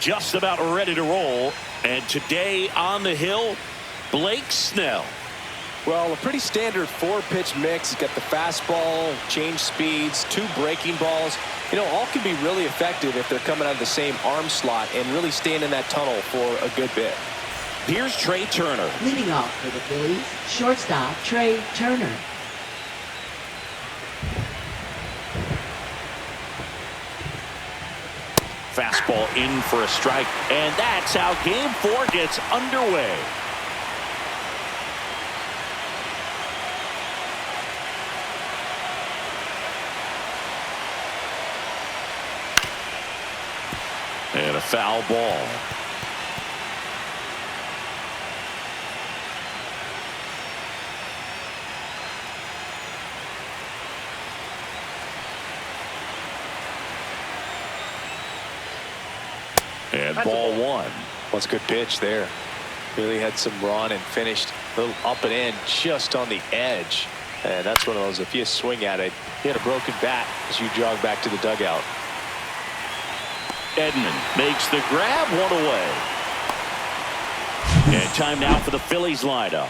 just about ready to roll. And today on the hill, Blake Snell. Well, a pretty standard 4-pitch mix. He's got the fastball, change speeds, 2 breaking balls. You know, all can be really effective if they're coming out of the same arm slot and really staying in that tunnel for a good bit. Here's Trey Turner. Leading off for the Phillies, shortstop Trey Turner. Fastball in for a strike, and that's how Game 4 gets underway. And a foul ball. And ball 1. Well, it's a good pitch there. Really had some run and finished a little up and in just on the edge. And that's one of those, if you swing at it, you had a broken bat as you jog back to the dugout. Edman makes the grab, 1 away. And time now for the Phillies lineup.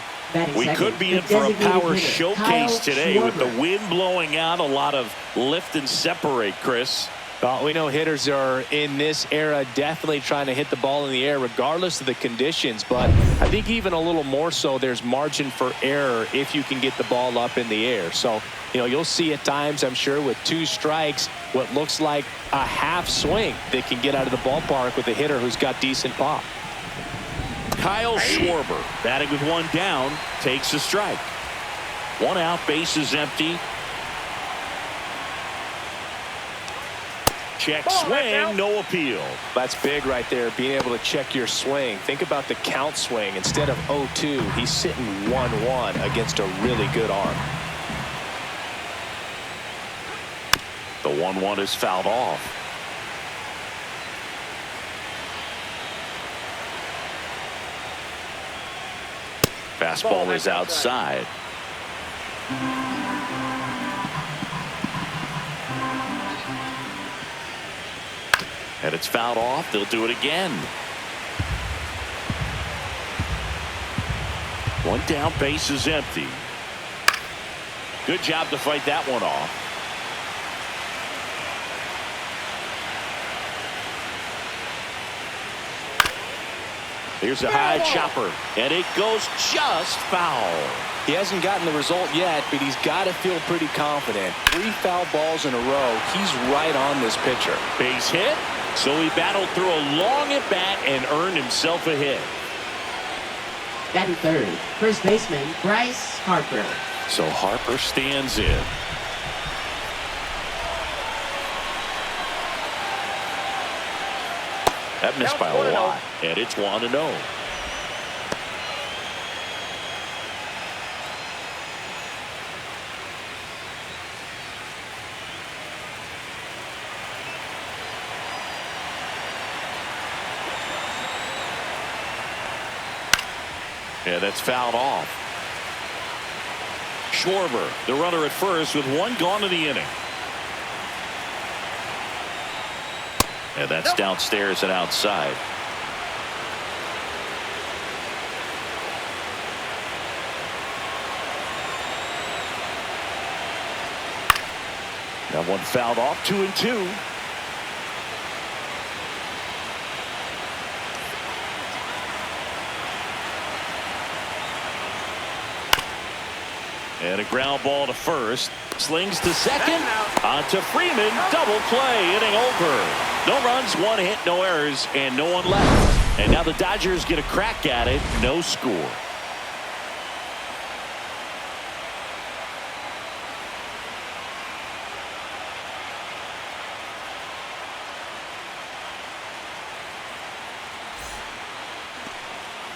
We could be in for a power showcase today with the wind blowing out. A lot of lift and separate, Chris. Well, we know hitters are in this era definitely trying to hit the ball in the air regardless of the conditions, but I think even a little more so there's margin for error if you can get the ball up in the air. So, you know, you'll see at times, I'm sure, with 2 strikes, what looks like a half swing that can get out of the ballpark with a hitter who's got decent pop. Kyle Schwarber, batting with 1 down, takes a strike. 1 out, bases empty. Check swing, no appeal. That's big right there, being able to check your swing. Think about the count swing. Instead of 0-2, he's sitting 1-1 against a really good arm. The 1-1 is fouled off. Fastball is outside. And it's fouled off. They'll do it again. 1 down, base is empty. Good job to fight that one off. Here's a high chopper, and it goes just foul. He hasn't gotten the result yet, but he's got to feel pretty confident. 3 foul balls in a row. He's right on this pitcher. Base hit. So he battled through a long at bat and earned himself a hit. Batting third, first baseman Bryce Harper. So Harper stands in. That missed by a lot, and it's 1-0. Yeah, that's fouled off. Schwarber, the runner at first with 1 gone in the inning. And that's downstairs and outside. That one fouled off, 2-2. And a ground ball to first. Slings to second. On to Freeman. Double play. Inning over. No runs, 1 hit, no errors, and no one left. And now the Dodgers get a crack at it. No score.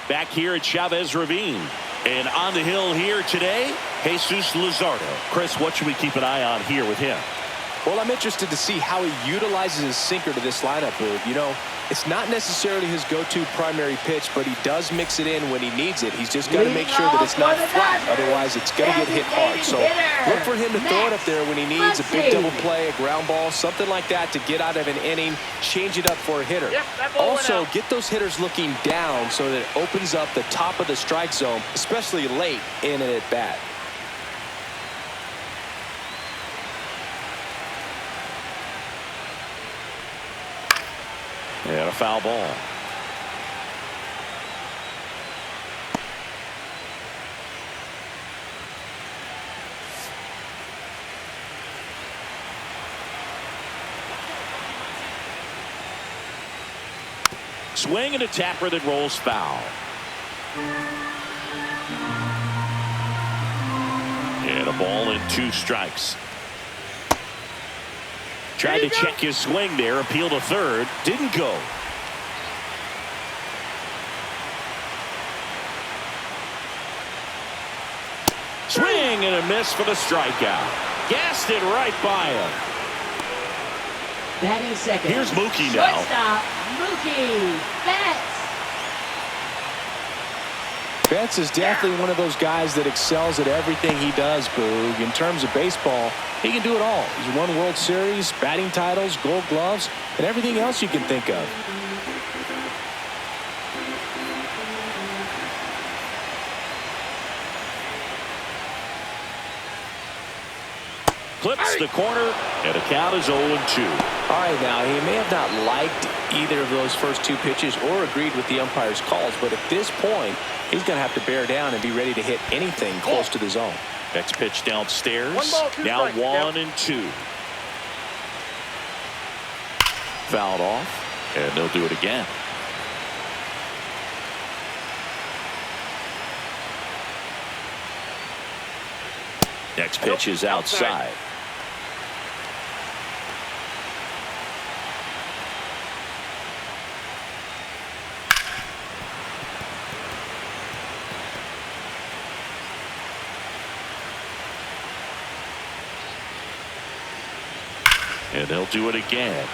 Back here at Chavez Ravine. And on the hill here today, Jesus Luzardo. Chris, what should we keep an eye on here with him? Well, I'm interested to see how he utilizes his sinker to this lineup, Boog. You know, It's not necessarily his go-to primary pitch, but he does mix it in when he needs it. He's just got to make sure that it's not flat. Otherwise, it's going to get hit hard. So look for him to throw it up there when he needs a big double play, a ground ball, something like that to get out of an inning, change it up for a hitter. Also, get those hitters looking down so that it opens up the top of the strike zone, especially late in an at-bat. And a foul ball. Swing and a tapper that rolls foul. And a ball and 2 strikes. Tried to check his swing there, appeal to third, didn't go. Swing and a miss for the strikeout. Gassed it right by him. Batting second. Here's Mookie now. Shortstop, Mookie Betts. Betts is definitely one of those guys that excels at everything he does, Boog. In terms of baseball, he can do it all. He's won World Series, batting titles, Gold Gloves, and everything else you can think of. Clips the corner, and the count is 0-2. All right, now, he may have not liked either of those first 2 pitches or agreed with the umpire's calls, but at this point, he's going to have to bear down and be ready to hit anything close to the zone. Next pitch downstairs. 1 ball, 2 now strikes. 1-2. Fouled off, and they'll do it again. Next pitch is outside. And they'll do it again.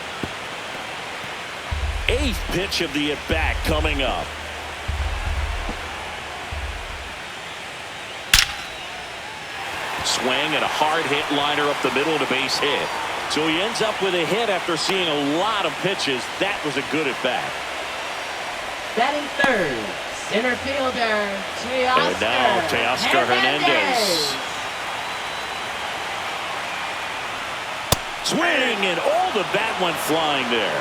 8th pitch of the at-bat coming up. Swing and a hard hit liner up the middle and a base hit. So he ends up with a hit after seeing a lot of pitches. That was a good at-bat. Batting third, center fielder, And now Teoscar Hernandez. Swing, and all the bat went flying there.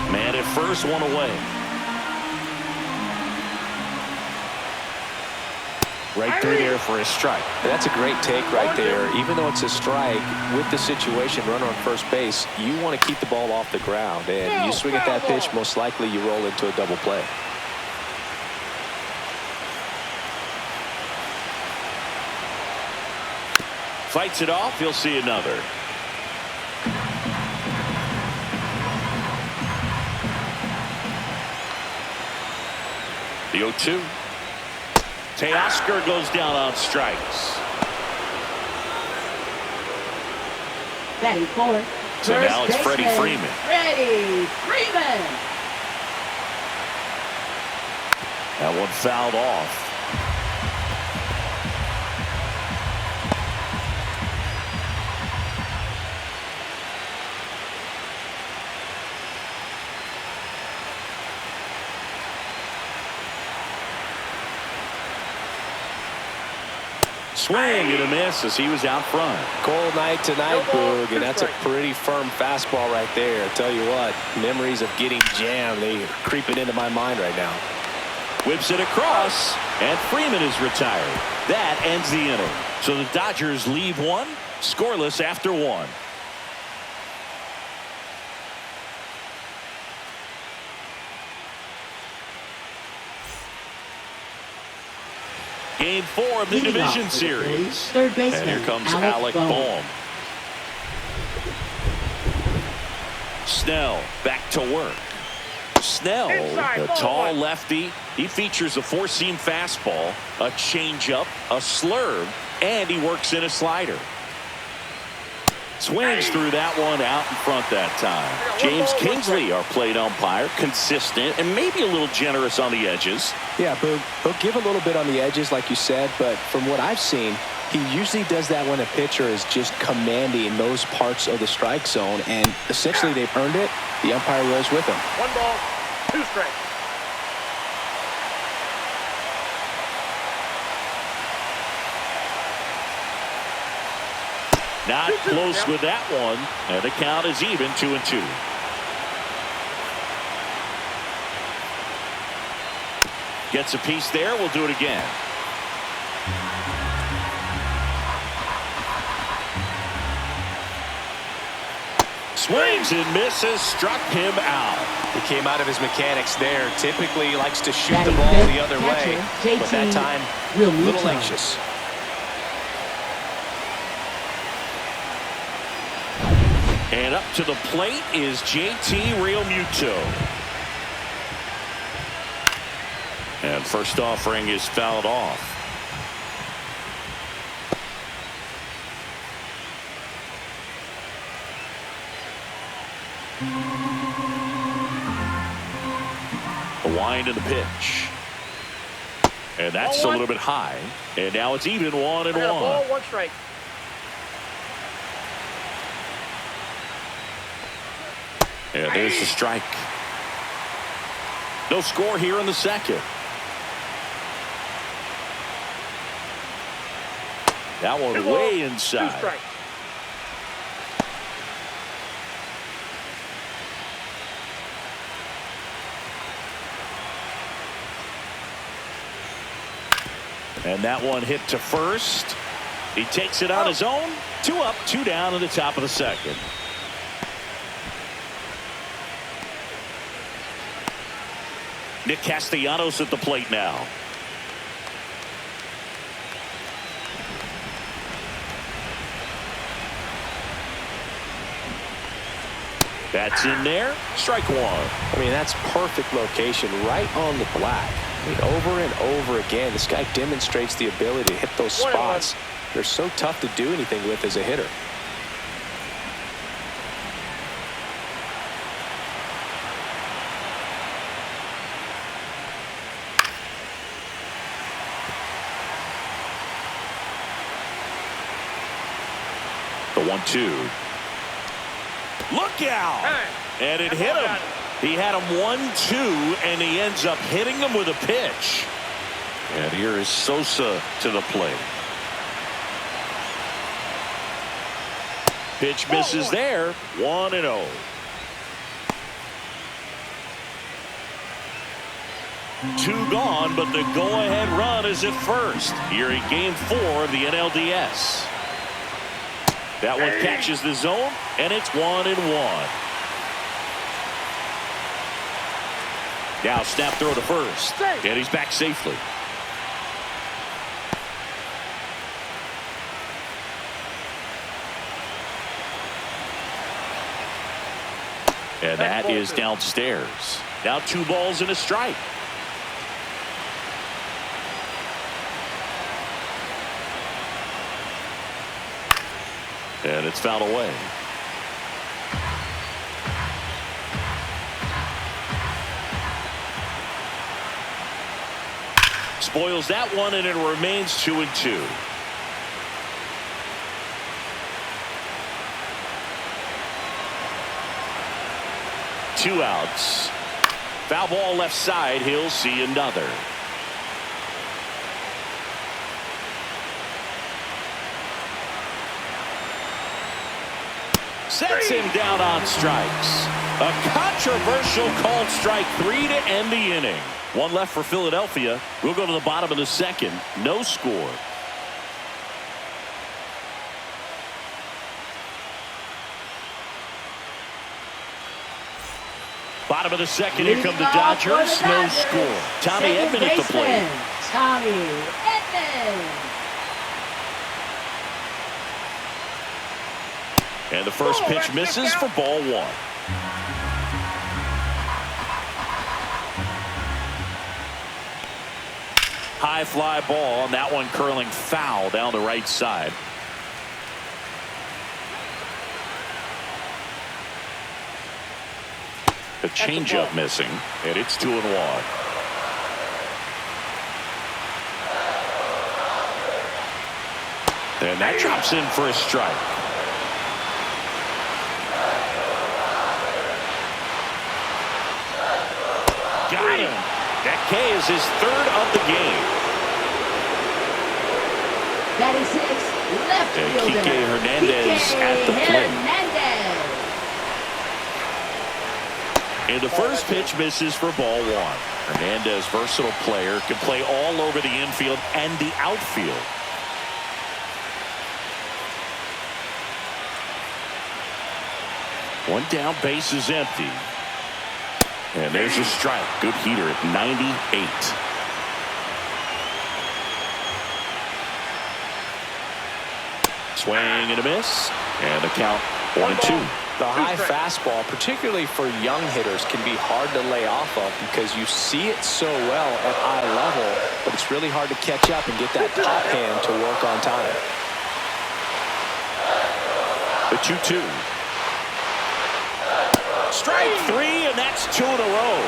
0-1. Man at first, 1 away. Right through there for a strike. That's a great take right there. Even though it's a strike, with the situation, runner on first base, you want to keep the ball off the ground. And you swing at that pitch, most likely you roll into a double play. Fights it off. He'll see another. The 0-2. Teoscar goes down on strikes. Batting fourth. So now it's Freddie Freeman. Freddie Freeman. That one fouled off. Swing and a miss as he was out front. Cold night tonight, Boog, and that's a pretty firm fastball right there. I tell you what, memories of getting jammed, they are creeping into my mind right now. Whips it across, and Freeman is retired. That ends the inning. So the Dodgers leave one, scoreless after 1. Game 4 of the Leading division off for the Phillies, series. third baseman, And here comes Alec Alec Bohm. Bohm. Snell back to work. Snell, Inside, the ball tall 1. lefty. He features a 4-seam fastball, a changeup, a slurve, And he works in a slider. Swings through that one out in front that time. James Kingsley, our plate umpire, consistent and maybe a little generous on the edges. Yeah, Boog, he'll give a little bit on the edges, like you said, but from what I've seen, he usually does that when a pitcher is just commanding those parts of the strike zone, and essentially they've earned it. The umpire rolls with them. 1 ball, 2 strikes. Not close with that one, and the count is even 2-2. Gets a piece there. We'll do it again. Swings and misses. Struck him out. He came out of his mechanics there. Typically he likes to shoot the Batting ball fifth, the other catcher, way, but that time Real a little Muto. anxious. And up to the plate is JT Real Muto. And first offering is fouled off. The wind and the pitch. And that's a little bit high. And now it's even 1-1. Ball, 1 strike. And there's the strike. No score here in the second. That one way 2 inside. strikes. And that one hit to first. He takes it on his own. 2 up, 2 down in the top of the second. Nick Castellanos at the plate now. That's in there. Strike 1. I mean, that's perfect location, right on the black. I mean, over and over again, this guy demonstrates the ability to hit those spots. They're so tough to do anything with as a hitter. The 1-2. Look out! And it hit him. He had him 1-2, and he ends up hitting him with a pitch. And here is Sosa to the plate. Pitch misses there. 1-0. Two gone, but the go-ahead run is at first. Here in Game 4 of the NLDS. That one catches the zone, and it's 1-1. Now snap throw to first, and he's back safely. And that is downstairs. Now 2 balls and a strike. And it's fouled away. Spoils that one, and it remains 2-2. Two outs. Foul ball left side. He'll see another. Sets him down on strikes. A controversial called strike 3 to end the inning. One left for Philadelphia. We'll go to the bottom of the second. No score. Bottom of the second. Here come the Dodgers. No score. Tommy Edman at the plate. Tommy Edman. And the first pitch misses for ball 1. High fly ball, and that one curling foul down the right side. The changeup missing, and it's 2-1. And that drops in for a strike. Got him. That K is his third of the game. Batting six, left And fielder. Kike Hernandez at the plate. Hernandez. And the first pitch misses for ball one. Hernandez, versatile player, can play all over the infield and the outfield. One down, base is empty. And there's a strike. Good heater at 98. Swing and a miss. And the count 1-2. The high fastball, particularly for young hitters, can be hard to lay off of because you see it so well at eye level, but it's really hard to catch up and get that top hand to work on time. The 2-2. Strike three, and that's 2 in a row.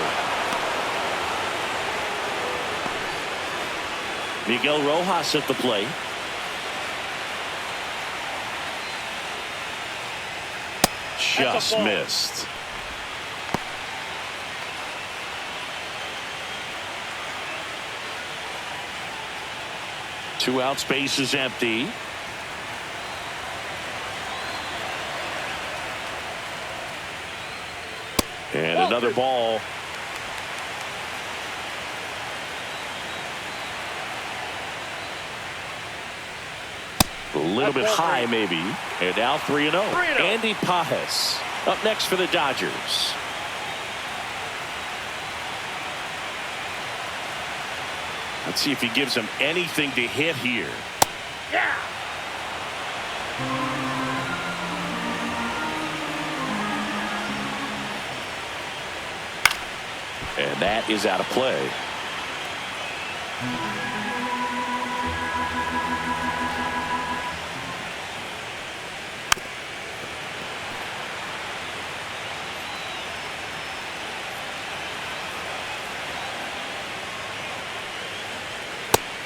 Miguel Rojas at the plate. Just missed. Two out, space is empty. And another ball. A little bit high, maybe. And now 3-0. Andy Pajes up next for the Dodgers. Let's see if he gives him anything to hit here. Yeah. And that is out of play.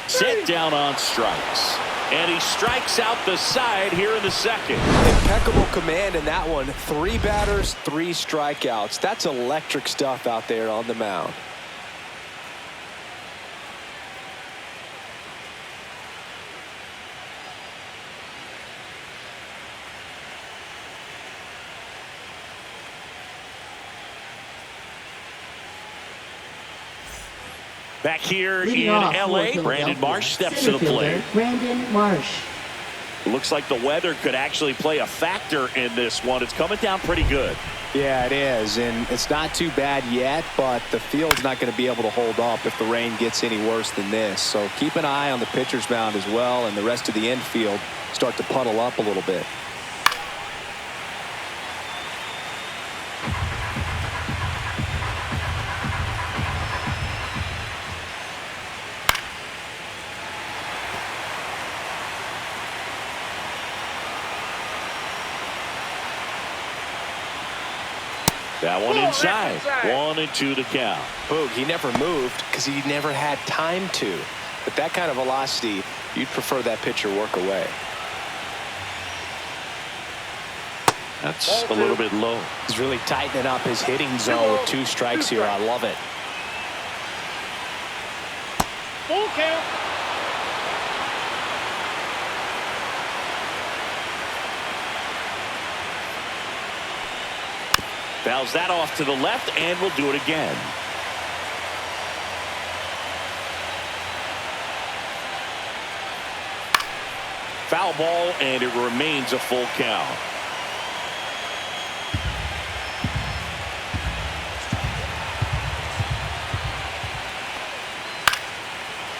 Set down on strikes. And he strikes out the side here in the second. Impeccable command in that one. 3 batters, 3 strikeouts. That's electric stuff out there on the mound. Back here Leading in off for L.A., Philadelphia, Brandon Marsh steps to center the plate. fielder, Brandon Marsh. Looks like the weather could actually play a factor in this one. It's coming down pretty good. Yeah, it is, and it's not too bad yet, but the field's not going to be able to hold up if the rain gets any worse than this. So keep an eye on the pitcher's mound as well, and the rest of the infield start to puddle up a little bit. That one inside. 1-2 to count. Boog, he never moved because he never had time to. But that kind of velocity, you'd prefer that pitcher work away. That's a little bit low. He's really tightening up his hitting zone with 2 strikes here. I love it. Full count. Fouls that off to the left, and we'll do it again. Foul ball, and it remains a full count.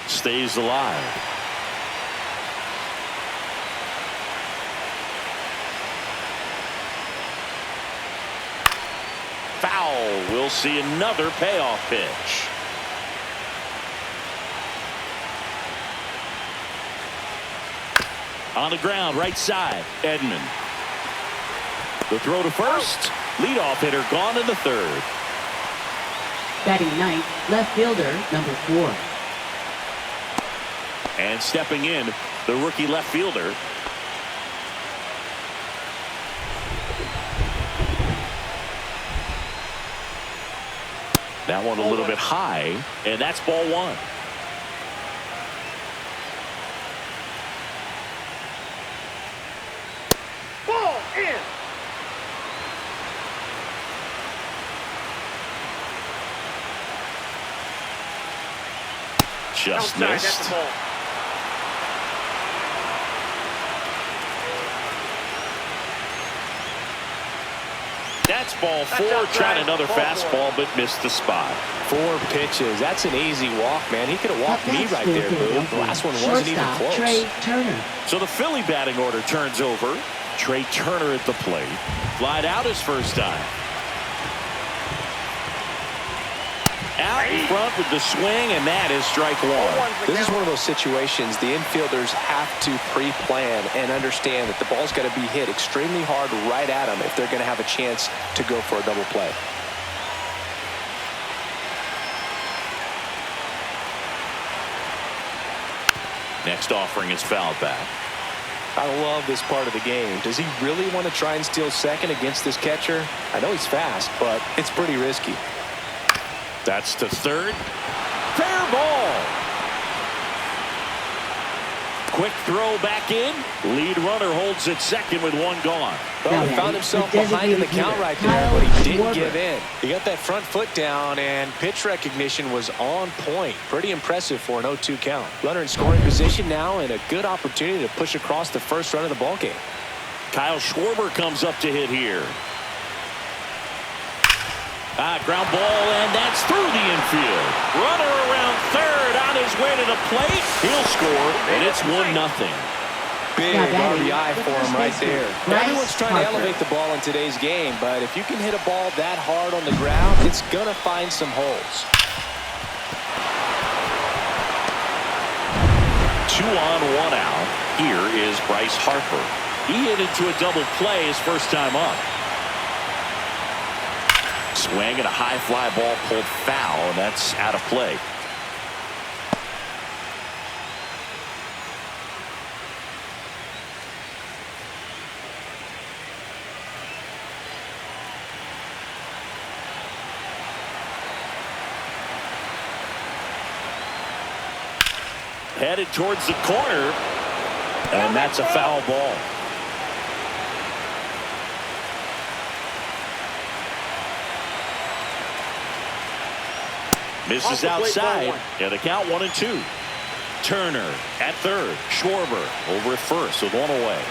Stays alive. Foul. We'll see another payoff pitch. On the ground, right side, Edman. The throw to first. Leadoff hitter gone in the third. Batting ninth, left fielder, number 4. And stepping in, the rookie left fielder. That one a little bit high, and that's ball 1. Ball in. Just Outside, that's missed. the ball. That's ball 4. outside. Tried another Ball 4. fastball, but missed the spot. 4 pitches. That's an easy walk, man. He could have walked me right there, Boo. The last one wasn't even Shortstop, close. Trey Turner. So the Philly batting order turns over. Trey Turner at the plate. Flied out his first time. Out in front with the swing, and that is strike 1. This is one of those situations the infielders have to pre-plan and understand that the ball's got to be hit extremely hard right at them if they're going to have a chance to go for a double play. Next offering is fouled back. I love this part of the game. Does he really want to try and steal second against this catcher? I know he's fast, but it's pretty risky. That's to third. Fair ball. Quick throw back in. Lead runner holds at second with 1 gone. Well, he found himself behind in the count right there, but he didn't give in. He got that front foot down, and pitch recognition was on point. Pretty impressive for an 0-2 count. Runner in scoring position now, and a good opportunity to push across the first run of the ballgame. Kyle Schwarber comes up to hit here. Ground ball, and that's through the infield. Runner around third on his way to the plate. He'll score, and it's 1-0. Big RBI for him right there. Everyone's trying to elevate the ball in today's game, but if you can hit a ball that hard on the ground, it's going to find some holes. 2 on, 1 out. Here is Bryce Harper. He hit into a double play his first time up. Swing and a high fly ball pulled foul, and that's out of play. Headed towards the corner, and that's a foul ball. Misses outside, and the count 1-2. Turner at third. Schwarber over at first with 1 away.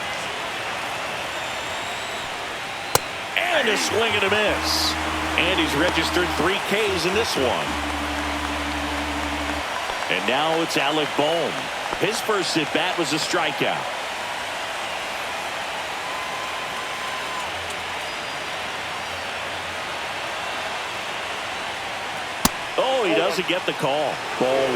And a swing and a miss. And he's registered 3 Ks in this one. And now it's Alec Bohm. His first at bat was a strikeout. Oh, he doesn't get the call. Ball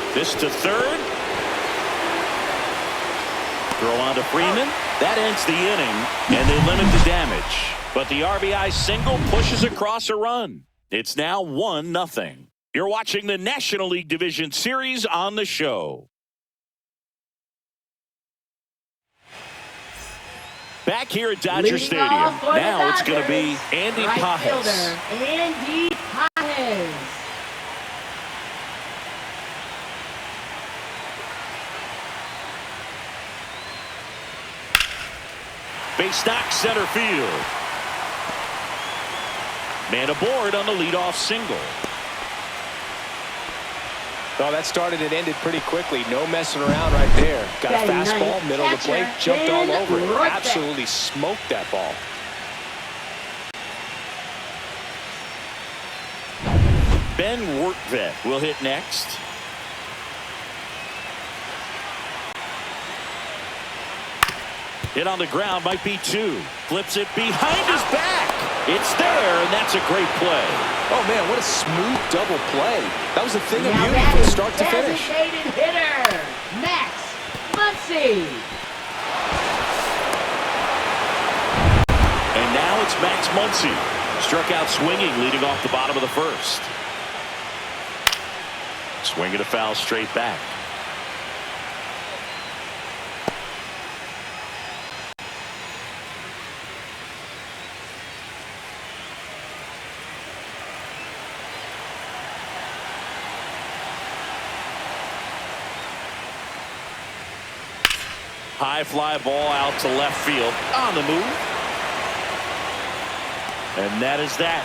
1. This to third. Throw on to Freeman. That ends the inning, and they limit the damage. But the RBI single pushes across a run. It's now 1-0. You're watching the National League Division Series on the show. Back here at Dodger Stadium. Now it's going to be Andy Pages. Andy Pages. Base knock center field. Man aboard on the leadoff single. Oh, that started and ended pretty quickly. No messing around right there. Got a fastball, middle of the plate, jumped all over it. Absolutely smoked that ball. Ben Wertvet will hit next. Hit on the ground, might be 2. Flips it behind his back. It's there, and that's a great play. Oh, man, what a smooth double play. That was the thing of Now beauty that from is start to finish. designated hitter, Max Muncy. And now it's Max Muncy. Struck out swinging, leading off the bottom of the first. Swing and a foul straight back. High fly ball out to left field. On the move. And that is that.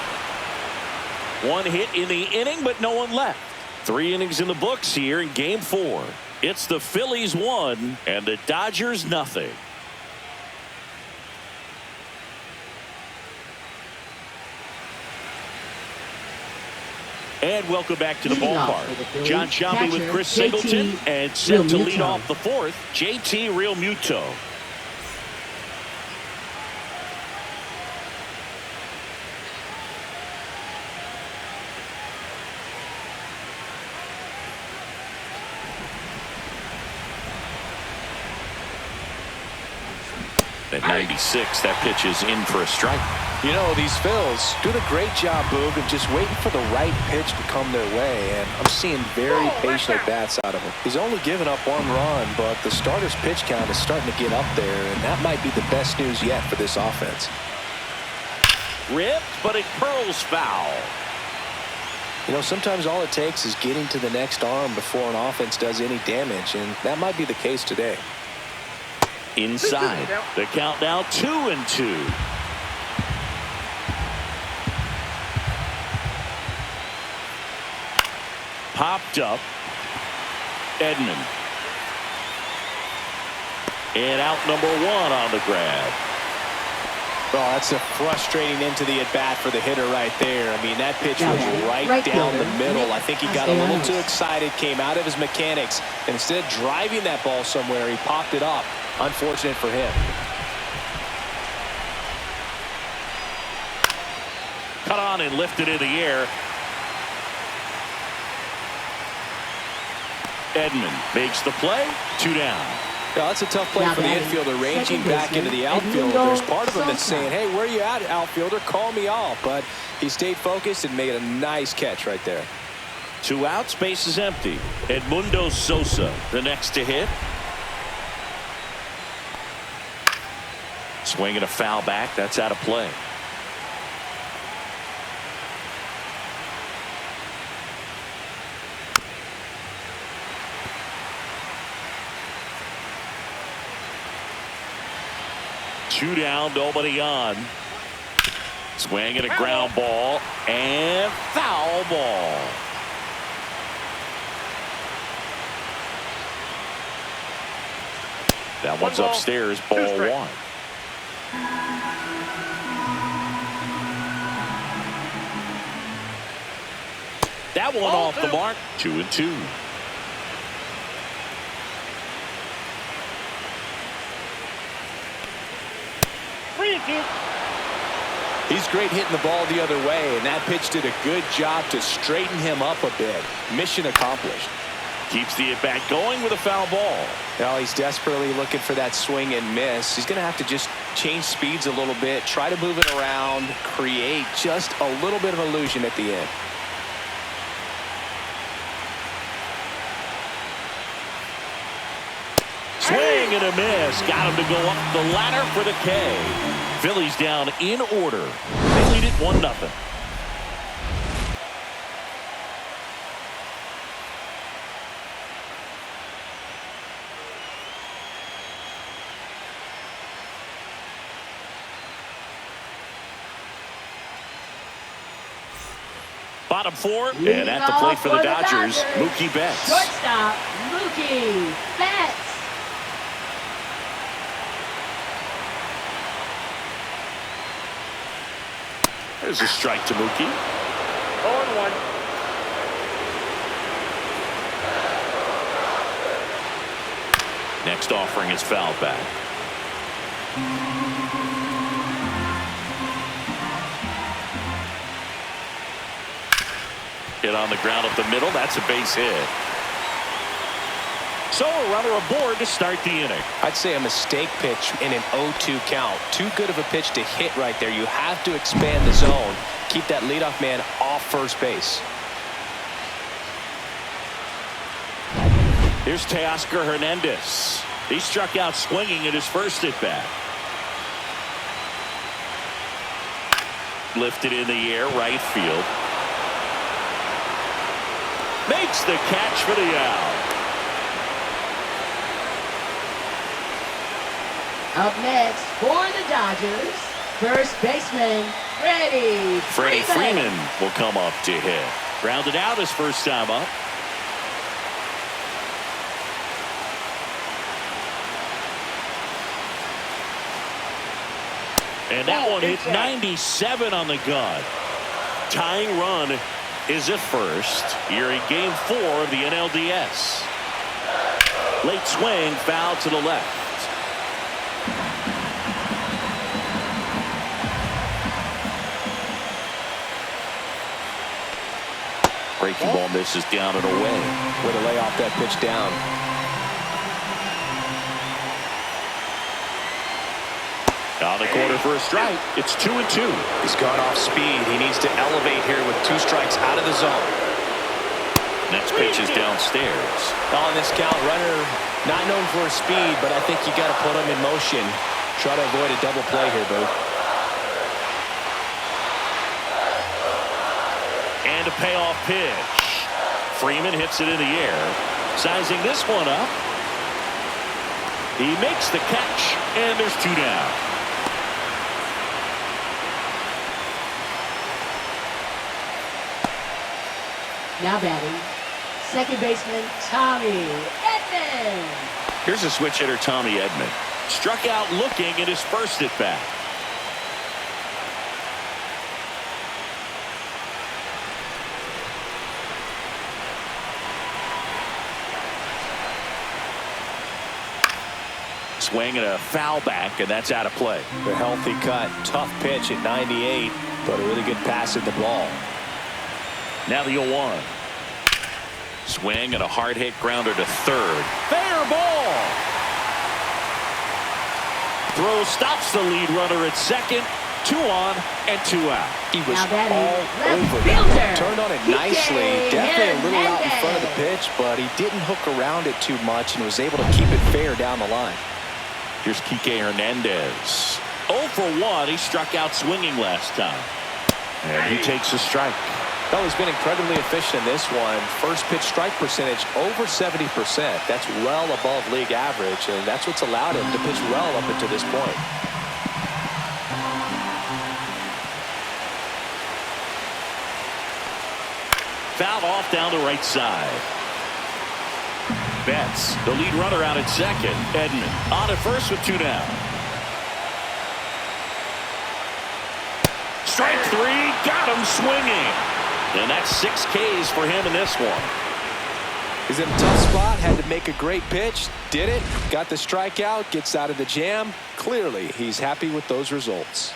One hit in the inning, but no one left. 3 innings in the books here in Game 4. It's the Phillies 1 and the Dodgers nothing. And welcome back to the ballpark. John Sciambi with Chris Singleton, and set to lead off the 4th, JT Realmuto. At 96, that pitch is in for a strike. You know, these Phils do a great job, Boog, of just waiting for the right pitch to come their way, and I'm seeing very patient at-bats out of him. He's only given up 1 run, but the starter's pitch count is starting to get up there, and that might be the best news yet for this offense. Ripped, but it curls foul. You know, sometimes all it takes is getting to the next arm before an offense does any damage, and that might be the case today. Inside. The count now 2-2. Popped up. Edman. And out number 1 on the grab. Oh, that's a frustrating into the at-bat for the hitter right there. I mean, that pitch was right down the middle. I think he got a little too excited, came out of his mechanics, and instead of driving that ball somewhere, he popped it up. Unfortunate for him. Cut on and lifted in the air. Edman makes the play. 2 down. Yeah, that's a tough play for the infielder, ranging back into the outfield. There's part of him that's saying, hey, where are you at, outfielder? Call me off. But he stayed focused and made a nice catch right there. 2 outs, base is empty. Edmundo Sosa, the next to hit. Swing and a foul back. That's out of play. Two down, nobody on. Swing and a ground ball and foul ball. That one's upstairs, ball 1. That one off the mark. 2-2. He's great hitting the ball the other way, and that pitch did a good job to straighten him up a bit. Mission accomplished. Keeps the at-bat going with a foul ball. Now he's desperately looking for that swing and miss. He's going to have to just change speeds a little bit, try to move it around, create just a little bit of illusion at the end. Swing and a miss. Got him to go up the ladder for the K. Phillies down in order. They lead it 1-0. Bottom 4, and at the plate for the Dodgers, Mookie Betts. Shortstop, Mookie Betts. There's a strike to Mookie. 0-1. Next offering is fouled back. Hit on the ground up the middle. That's a base hit. So a runner aboard to start the inning. I'd say a mistake pitch in an 0-2 count. Too good of a pitch to hit right there. You have to expand the zone. Keep that leadoff man off first base. Here's Teoscar Hernandez. He struck out swinging at his first at bat. Lifted in the air, right field. Makes the catch for the out. Up next for the Dodgers, first baseman, Freddie Freeman will come up to hit. Grounded out his first time up. And that one hit 97 on the gun. Tying run is at first. You're in game 4 of the NLDS. Late swing, foul to the left. Breaking ball misses down and away. Way to lay off that pitch down. On the corner for a strike. It's 2-2. He's gone off speed. He needs to elevate here with 2 strikes out of the zone. Next pitch is downstairs. On this count, runner not known for his speed, but I think you got to put him in motion. Try to avoid a double play here, Boo. And a payoff pitch. Freeman hits it in the air. Sizing this one up. He makes the catch, and there's 2 down. Now batting, second baseman Tommy Edman. Here's a switch hitter, Tommy Edman. Struck out looking at his first at bat. Swing and a foul back, and that's out of play. The healthy cut, tough pitch at 98, but a really good pass at the ball. Now the 0-1. Swing and a hard hit grounder to third. Fair ball. Throw stops the lead runner at second. 2 on and 2 out. He was Now batting, all left over fielder. that. Turned on it nicely. Definitely a little out in front of the pitch, but he didn't hook around it too much and was able to keep it fair down the line. Here's Kike Hernandez. 0 for 1. He struck out swinging last time. And he takes a strike. Well, he's been incredibly efficient in this one. First pitch strike percentage over 70%. That's well above league average, and that's what's allowed him to pitch well up until this point. Fouled off down the right side. Betts, the lead runner, out at second. Edman on at first with 2 down. Strike 3, got him swinging. And that's 6 Ks for him in this one. He's in a tough spot, had to make a great pitch, did it, got the strikeout, gets out of the jam. Clearly, he's happy with those results.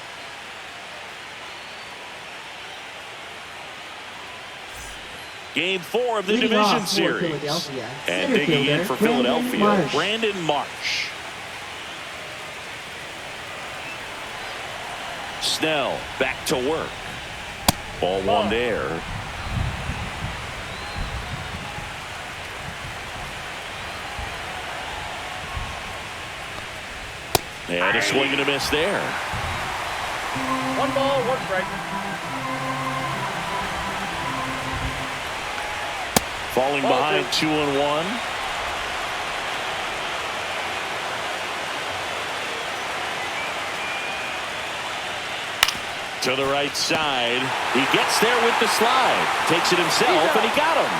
Game 4 of the Leading division off for series. Philadelphia, And center digging in fielder, for Brandon Philadelphia, Marsh. Brandon Marsh. Snell back to work. Ball 1 there. And a swing and a miss there. 1 ball, 1 strike. Falling behind 2-1. To the right side. He gets there with the slide. Takes it himself, and he got him.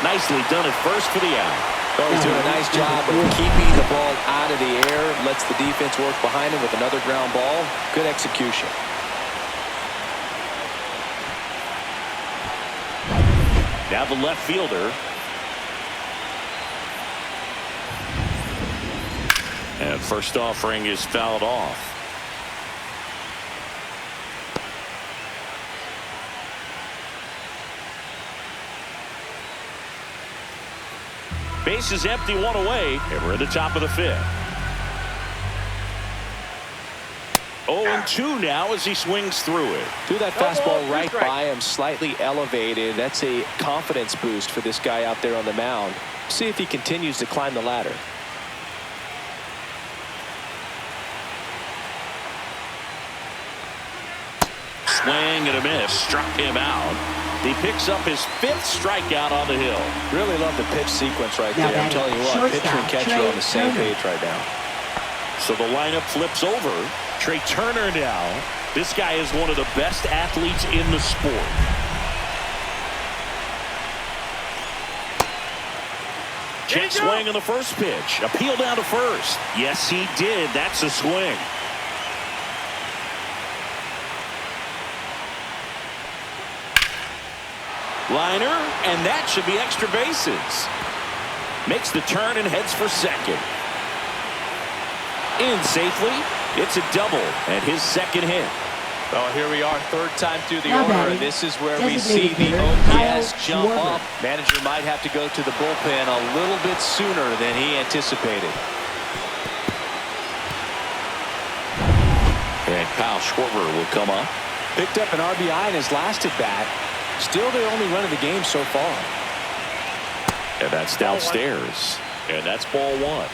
Nicely done at first for the out. Oh, he's doing a nice job of keeping the ball out of the air. Lets the defense work behind him with another ground ball. Good execution. Now the left fielder. And first offering is fouled off. Base is empty, one away, and we're at the top of the fifth. 0-2 now as he swings through it. Threw that fastball right by him, slightly elevated. That's a confidence boost for this guy out there on the mound. See if he continues to climb the ladder. Swing and a miss. Struck him out. He picks up his 5th strikeout on the hill. Really love the pitch sequence right there. I'm telling you what, pitcher and catcher are on the same page right now. So the lineup flips over. Trey Turner now. This guy is one of the best athletes in the sport. Jet swing on the first pitch. Appeal down to first. Yes, he did. That's a swing. Liner, and that should be extra bases. Makes the turn and heads for second. In safely. It's a double and his second hit. Well, here we are, third time through the order, and this is where we see the OPS jump up. Manager might have to go to the bullpen a little bit sooner than he anticipated. And Kyle Schwarber will come up. Picked up an RBI in his last at bat. Still their only run of the game so far. And that's downstairs. And that's ball one.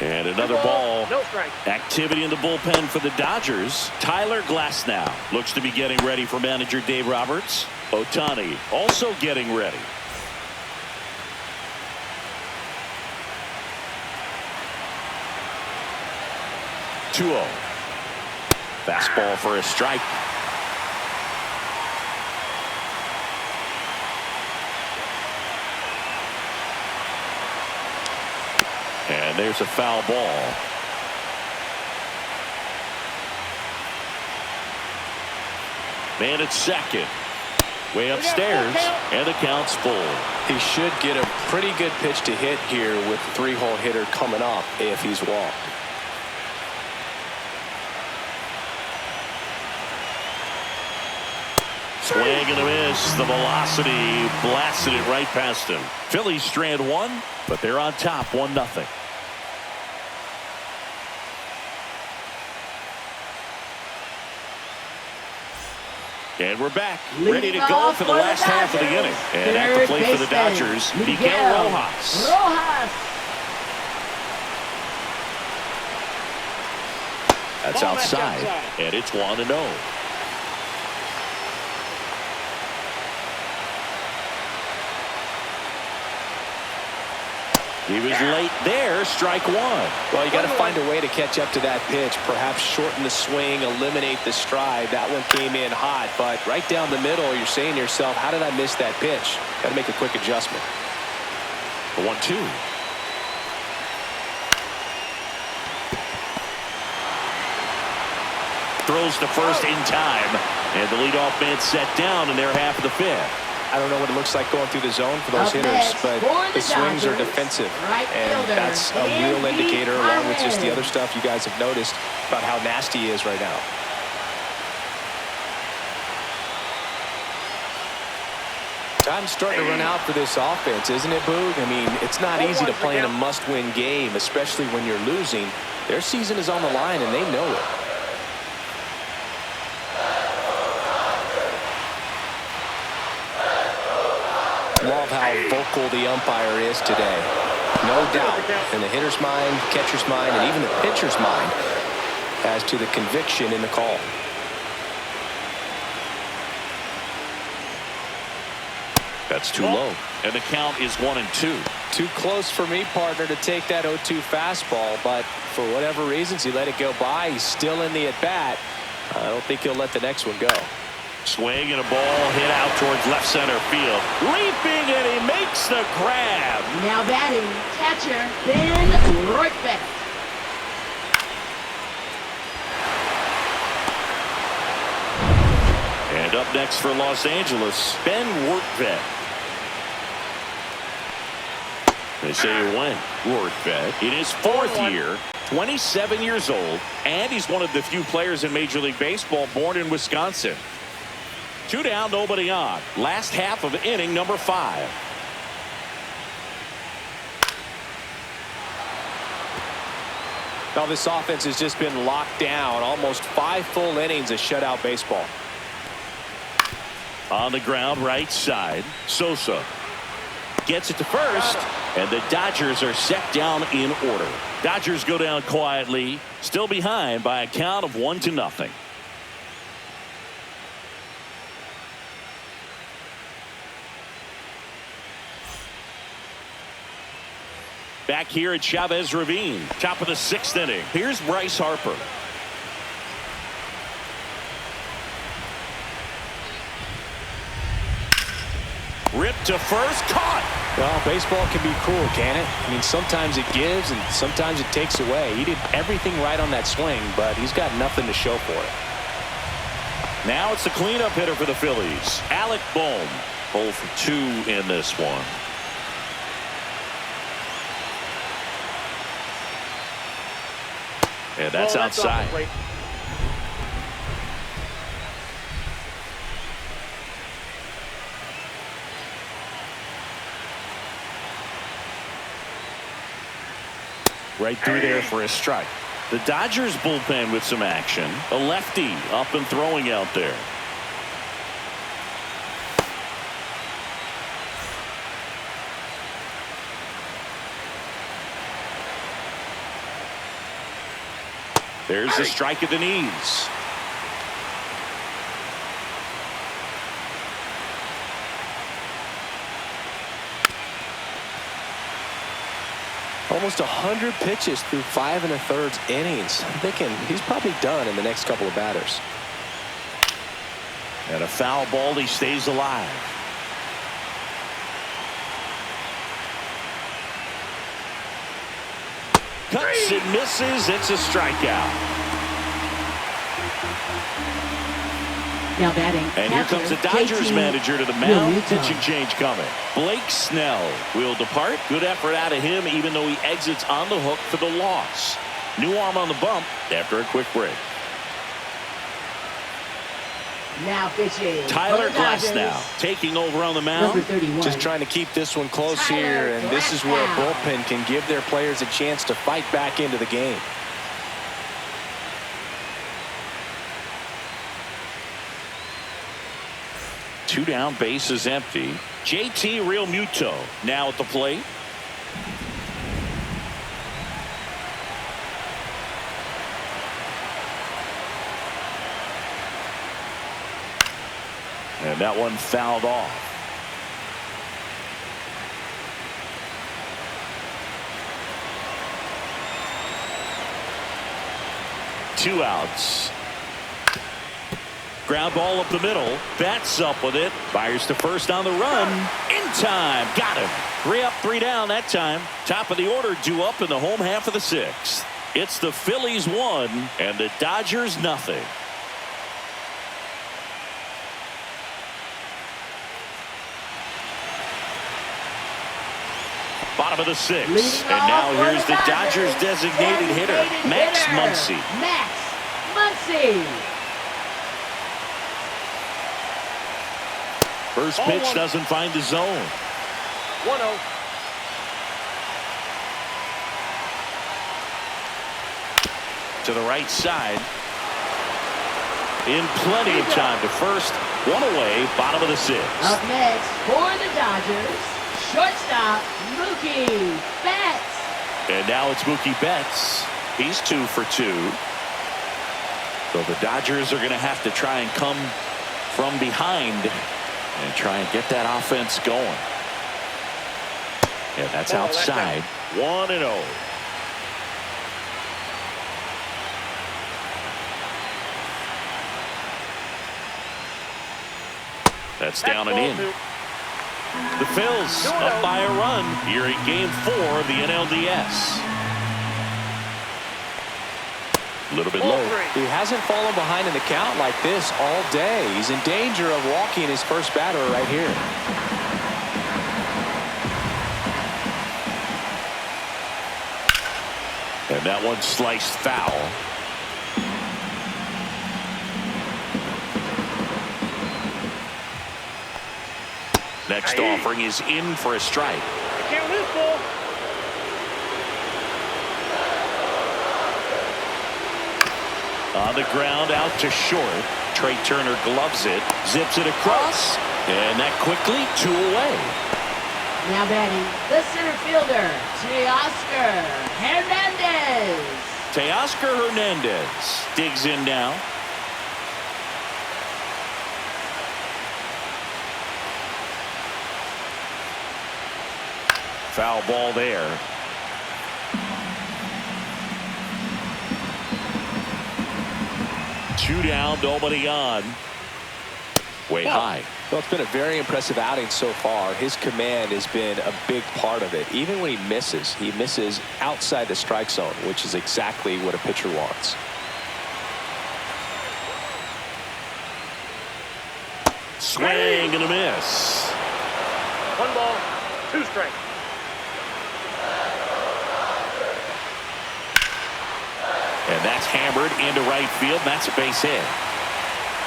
And another ball. No strike. Activity in the bullpen for the Dodgers. Tyler Glasnow looks to be getting ready for manager Dave Roberts. Ohtani also getting ready. (2-0). Fastball for a strike. And there's a foul ball. Man at second. Way upstairs. And the count's full. He should get a pretty good pitch to hit here with the 3-hole hitter coming up if he's walked. Swing and a miss. The velocity blasted it right past him. Phillies strand one, but they're on top 1-0. And we're back, ready to go for the last half of the inning. And at the plate for the Dodgers, Miguel Rojas. That's outside, and it's 1-0. He was late there, strike one. Well, you got to find a way to catch up to that pitch. Perhaps shorten the swing, eliminate the stride. That one came in hot, but right down the middle, you're saying to yourself, how did I miss that pitch? Got to make a quick adjustment. The 1-2. Throws to first in time, and the leadoff man set down in their half of the fifth. I don't know what it looks like going through the zone for those hitters, but the swings are defensive, and that's a real indicator, along with just the other stuff you guys have noticed about how nasty he is right now. Time's starting to run out for this offense, isn't it, Boog? I mean, it's not easy to play in a must-win game, especially when you're losing. Their season is on the line, and they know it. Love how vocal the umpire is today. No doubt in the hitter's mind, catcher's mind, and even the pitcher's mind as to the conviction in the call. That's too low. And the count is 1-2. Too close for me, partner, to take that 0-2 fastball, but for whatever reasons, he let it go by. He's still in the at-bat. I don't think he'll let the next one go. Swing and a ball hit out towards left center field. Leaping, and he makes the grab. Now batting, catcher Ben Rortvedt. And up next for Los Angeles, Ben Rortvedt. They say he went. Rourke vet. In his fourth year, 27 years old, and he's one of the few players in Major League Baseball born in Wisconsin. 2 down, nobody on. Last half of inning number 5. Now this offense has just been locked down. Almost 5 full innings of shutout baseball. On the ground, right side. Sosa gets it to first, and the Dodgers are set down in order. Dodgers go down quietly, still behind by a count of 1-0. Back here at Chavez Ravine, top of the 6th inning. Here's Bryce Harper. Ripped to first, caught. Well, baseball can be cruel, can it? I mean, sometimes it gives and sometimes it takes away. He did everything right on that swing, but he's got nothing to show for it. Now it's the cleanup hitter for the Phillies, Alec Bohm. 0 for 2 in this one. And that's outside. Right through there for a strike. The Dodgers bullpen with some action. A lefty up and throwing out there. There's the strike at the knees. Almost 100 pitches through 5 1/3 innings. I'm thinking he's probably done in the next couple of batters. And a foul ball, he stays alive. Cuts and misses. It's a strikeout. Now batting. And here comes the Dodgers manager to the mound. Pitching change coming. Blake Snell will depart. Good effort out of him, even though he exits on the hook for the loss. New arm on the bump after a quick break. Now pitching. Tyler Glasnow taking over on the mound. Number 31. Just trying to keep this one close here, and this is where a bullpen can give their players a chance to fight back into the game. Two down, base is empty. JT Realmuto now at the plate. And that one fouled off. Two outs. Ground ball up the middle. Betts up with it. Fires to first on the run. In time. Got him. 3 up, 3 down that time. Top of the order due up in the home half of the 6th. It's the Phillies 1 and the Dodgers nothing. Bottom of the 6th. And now here's the Dodgers designated hitter, Max Muncy. Max Muncy. First pitch doesn't find the zone. 1-0. To the right side. In plenty of time to first. One away, bottom of the 6th. Up next for the Dodgers, shortstop Mookie Betts. And now it's Mookie Betts. He's 2 for 2. So the Dodgers are going to have to try and come from behind and try and get that offense going. Yeah, that's outside. 1-0. That's down and in. The Phillies up by a run here in Game 4 of the NLDS. A little bit low. He hasn't fallen behind in the count like this all day. He's in danger of walking his first batter right here. And that one sliced foul. Next offering is in for a strike. You can't lose, Bull. On the ground, out to short. Trey Turner gloves it, zips it across, and that quickly 2 away. Now batting, the center fielder, Teoscar Hernandez. Teoscar Hernandez digs in now. Foul ball there. Two down, nobody on. Way high. Well, it's been a very impressive outing so far. His command has been a big part of it. Even when he misses outside the strike zone, which is exactly what a pitcher wants. Swing and a miss. 1 ball, 2 strikes. And that's hammered into right field. That's a base hit.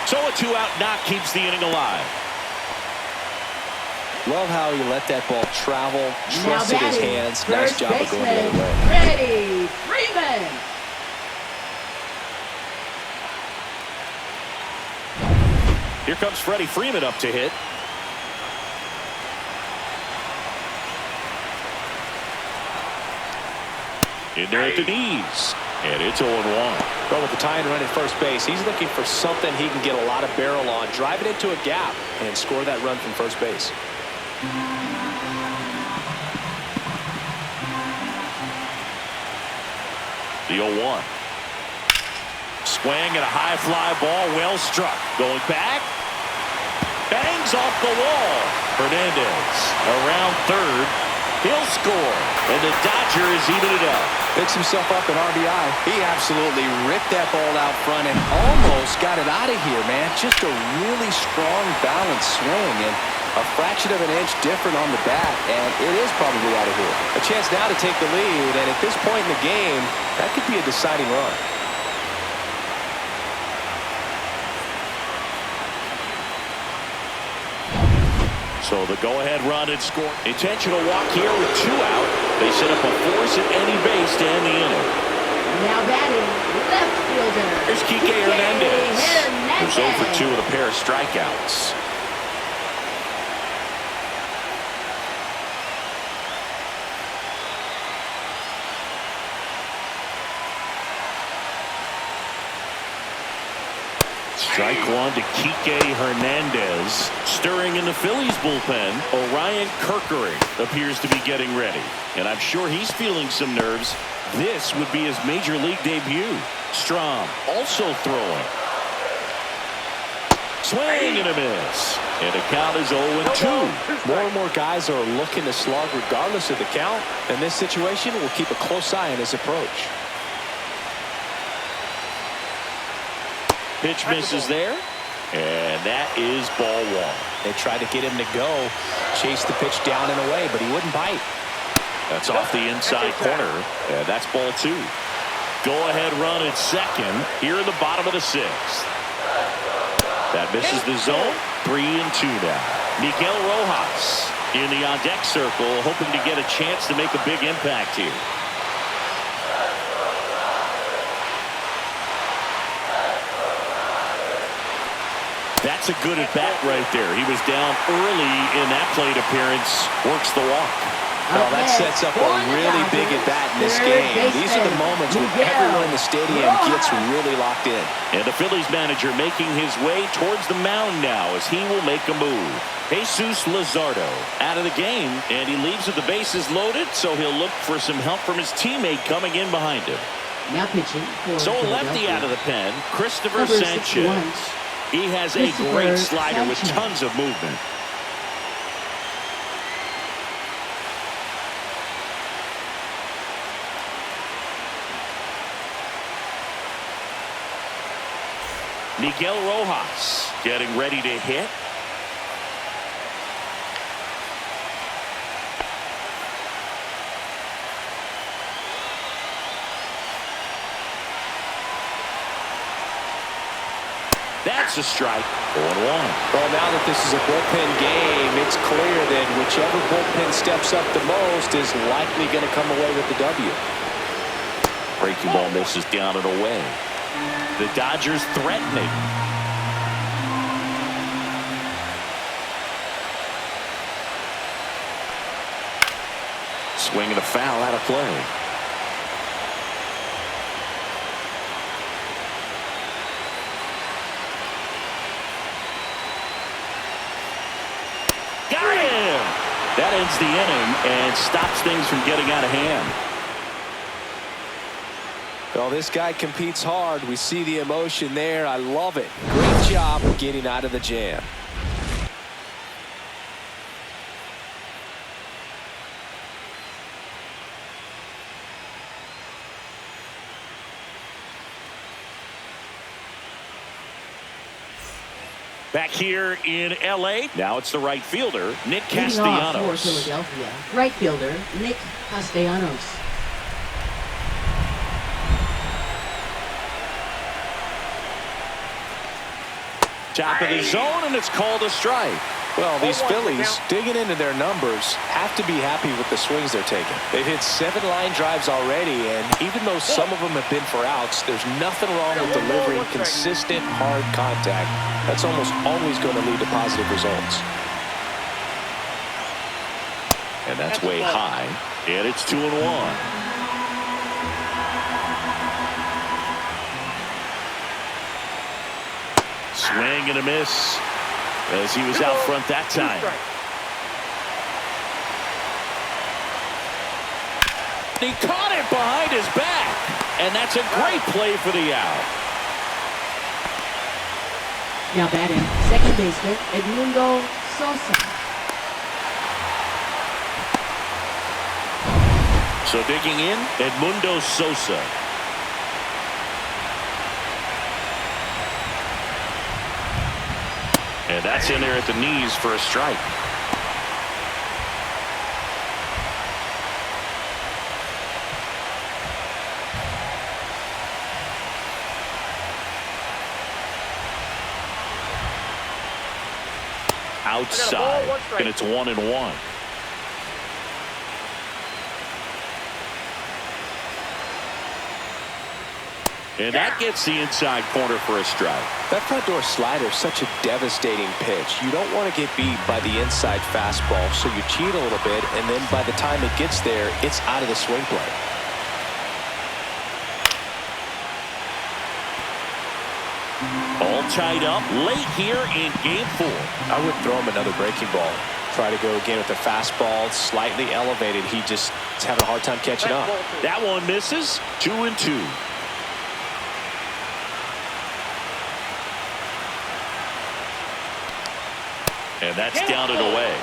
So a 2-out knock keeps the inning alive. Love how he let that ball travel, Now trusted his batting, hands. Nice first job of going the baseman, other way. Freddie Freeman. Here comes Freddie Freeman up to hit. In there at the knees. And it's 0-1. But with the tying run at first base, he's looking for something he can get a lot of barrel on, drive it into a gap, and score that run from first base. The 0-1. Swing and a high fly ball, well struck. Going back. Bangs off the wall. Hernandez around third. He'll score. And the Dodgers even it up. Picks himself up an RBI. He absolutely ripped that ball out front and almost got it out of here, man. Just a really strong, balanced swing, and a fraction of an inch different on the bat, and it is probably out of here. A chance now to take the lead, and at this point in the game, that could be a deciding run. So the go-ahead run and score. Intentional walk here with 2 out. They set up a force at any base to end the inning. Now batting, left fielder. Here's Kike Hernandez. Who's 0 for 2 with a pair of strikeouts. Strike one to Kike Hernandez. Stirring in the Phillies bullpen, Orion Kerkering appears to be getting ready. And I'm sure he's feeling some nerves. This would be his major league debut. Strom also throwing. Swing and a miss. And the count is 0-2. More and more guys are looking to slug regardless of the count. In this situation, we'll keep a close eye on his approach. Pitch misses there. And that is ball 1. They tried to get him to go, chase the pitch down and away, but he wouldn't bite. That's off the inside corner. And that's ball 2. Go-ahead run at second here in the bottom of the 6th. That misses the zone. 3-2 now. Miguel Rojas in the on-deck circle, hoping to get a chance to make a big impact here. That's a good at-bat right there. He was down early in that plate appearance. Works the walk. Well, that sets up a really big at-bat in this game. These are the moments when everyone in the stadium gets really locked in. And the Phillies manager making his way towards the mound now as he will make a move. Jesus Luzardo out of the game, and he leaves with the bases loaded, so he'll look for some help from his teammate coming in behind him. Now pitching for So a lefty out of the pen, Christopher Number Sanchez. 61. He has a great slider with tons of movement. Miguel Rojas getting ready to hit. That's a strike. 0-1. Well, now that this is a bullpen game, it's clear that whichever bullpen steps up the most is likely going to come away with the W. Breaking ball misses down and away. The Dodgers threatening. Swing and a foul out of play. Got him! That ends the inning and stops things from getting out of hand. Well, this guy competes hard. We see the emotion there. I love it. Great job of getting out of the jam. Back here in L.A. Now it's the right fielder, Nick Leading off for Castellanos. Philadelphia, right fielder Nick Castellanos. Top of the zone, and it's called a strike. Well, these Phillies, digging into their numbers, have to be happy with the swings they're taking. They've hit 7 line drives already, and even though some of them have been for outs, there's nothing wrong with delivering consistent, hard contact. That's almost always going to lead to positive results. And that's way high, and it's 2-1. Swing and a miss as he was out front that time. He caught it behind his back, and that's a great play for the out. Now batting, second baseman Edmundo Sosa. So digging in, Edmundo Sosa. And that's in there at the knees for a strike. Outside, and it's 1-1. And that gets the inside corner for a strike. That front door slider is such a devastating pitch. You don't want to get beat by the inside fastball, so you cheat a little bit, and then by the time it gets there, it's out of the swing play. All tied up late here in game 4. I would throw him another breaking ball. Try to go again with the fastball, slightly elevated. He just is having a hard time catching up. That one misses. 2-2. And that's down and away.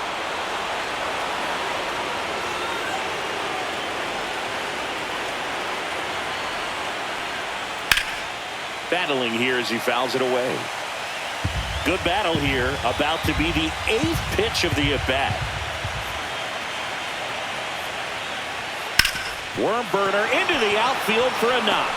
Battling here as he fouls it away. Good battle here. About to be the 8th pitch of the at-bat. Worm burner into the outfield for a knock.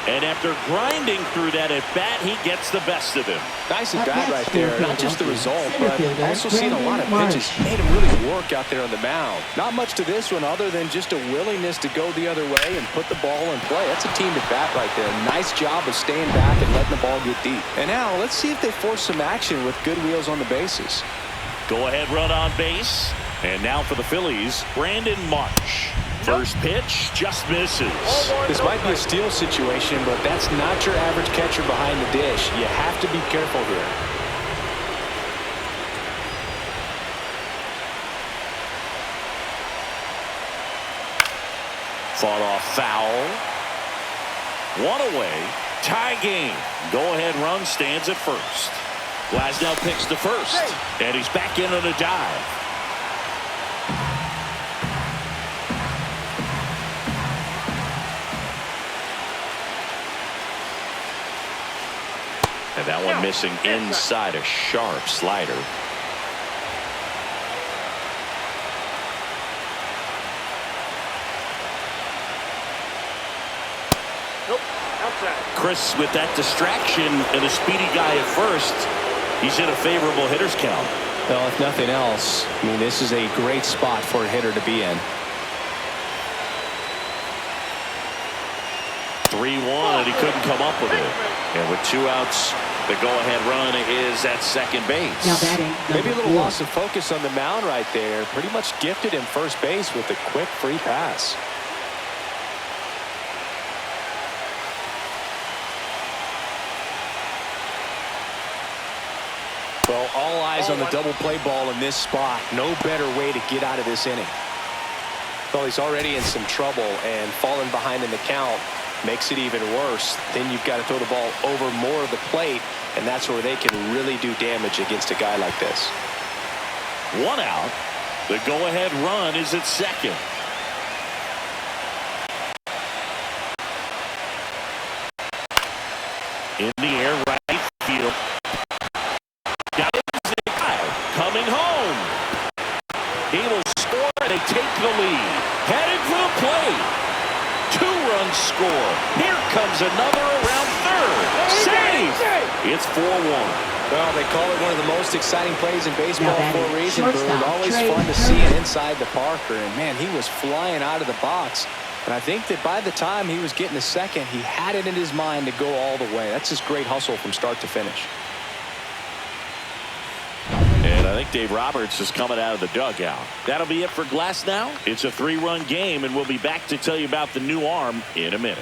And after grinding through that at-bat, he gets the best of him. Nice at bat right there. Not just the result, but also seeing a lot of pitches. Made him really work out there on the mound. Not much to this one other than just a willingness to go the other way and put the ball in play. That's a team at bat right there. Nice job of staying back and letting the ball get deep. And now let's see if they force some action with good wheels on the bases. Go ahead run on base. And now for the Phillies, Brandon Marsh. First pitch just misses. This might be a steal situation, but that's not your average catcher behind the dish. You have to be careful here. Fought off foul. One away. Tie game. Go ahead run stands at first. Glasnow picks to first. And he's back in on a dive. And that one missing inside, a sharp slider. Nope. outside. Chris, with that distraction and a speedy guy at first, he's in a favorable hitter's count. Well, if nothing else, I mean, this is a great spot for a hitter to be in. 3-1, and he couldn't come up with it. And with 2 outs, the go-ahead run is at second base. Now batting, Maybe a little number 4. loss of focus on the mound right there. Pretty much gifted him first base with a quick free pass. Well, all eyes on the double play ball in this spot. No better way to get out of this inning. Well, he's already in some trouble, and falling behind in the count makes it even worse. Then you've got to throw the ball over more of the plate, and that's where they can really do damage against a guy like this. 1 out. The go-ahead run is at second. In the air, right field. Got the guy coming home. He will score, and they take the lead. Headed for the plate. 2-run score. Here comes another around third. Safe. It's 4-1. Well, they call it one of the most exciting plays in baseball Now for a batting, reason, Bird. shortstop, Always Trey fun to see it Turner. inside the Parker. And, man, he was flying out of the box. And I think that by the time he was getting to second, he had it in his mind to go all the way. That's just great hustle from start to finish. And I think Dave Roberts is coming out of the dugout. That'll be it for Glass now. It's a 3-run game, and we'll be back to tell you about the new arm in a minute.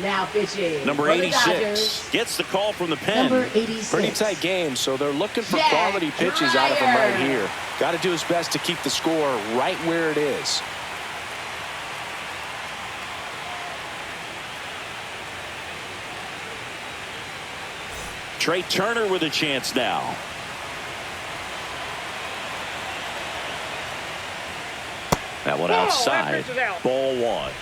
Now pitching. Number for the 86 Dodgers, gets the call from the pen. number 86. Pretty tight game, so they're looking for Jack quality pitches out of him right Dreyer. here. Got to do his best to keep the score right where it is. Trey Turner with a chance now. That one Whoa, outside. that pitch is out. Ball 1.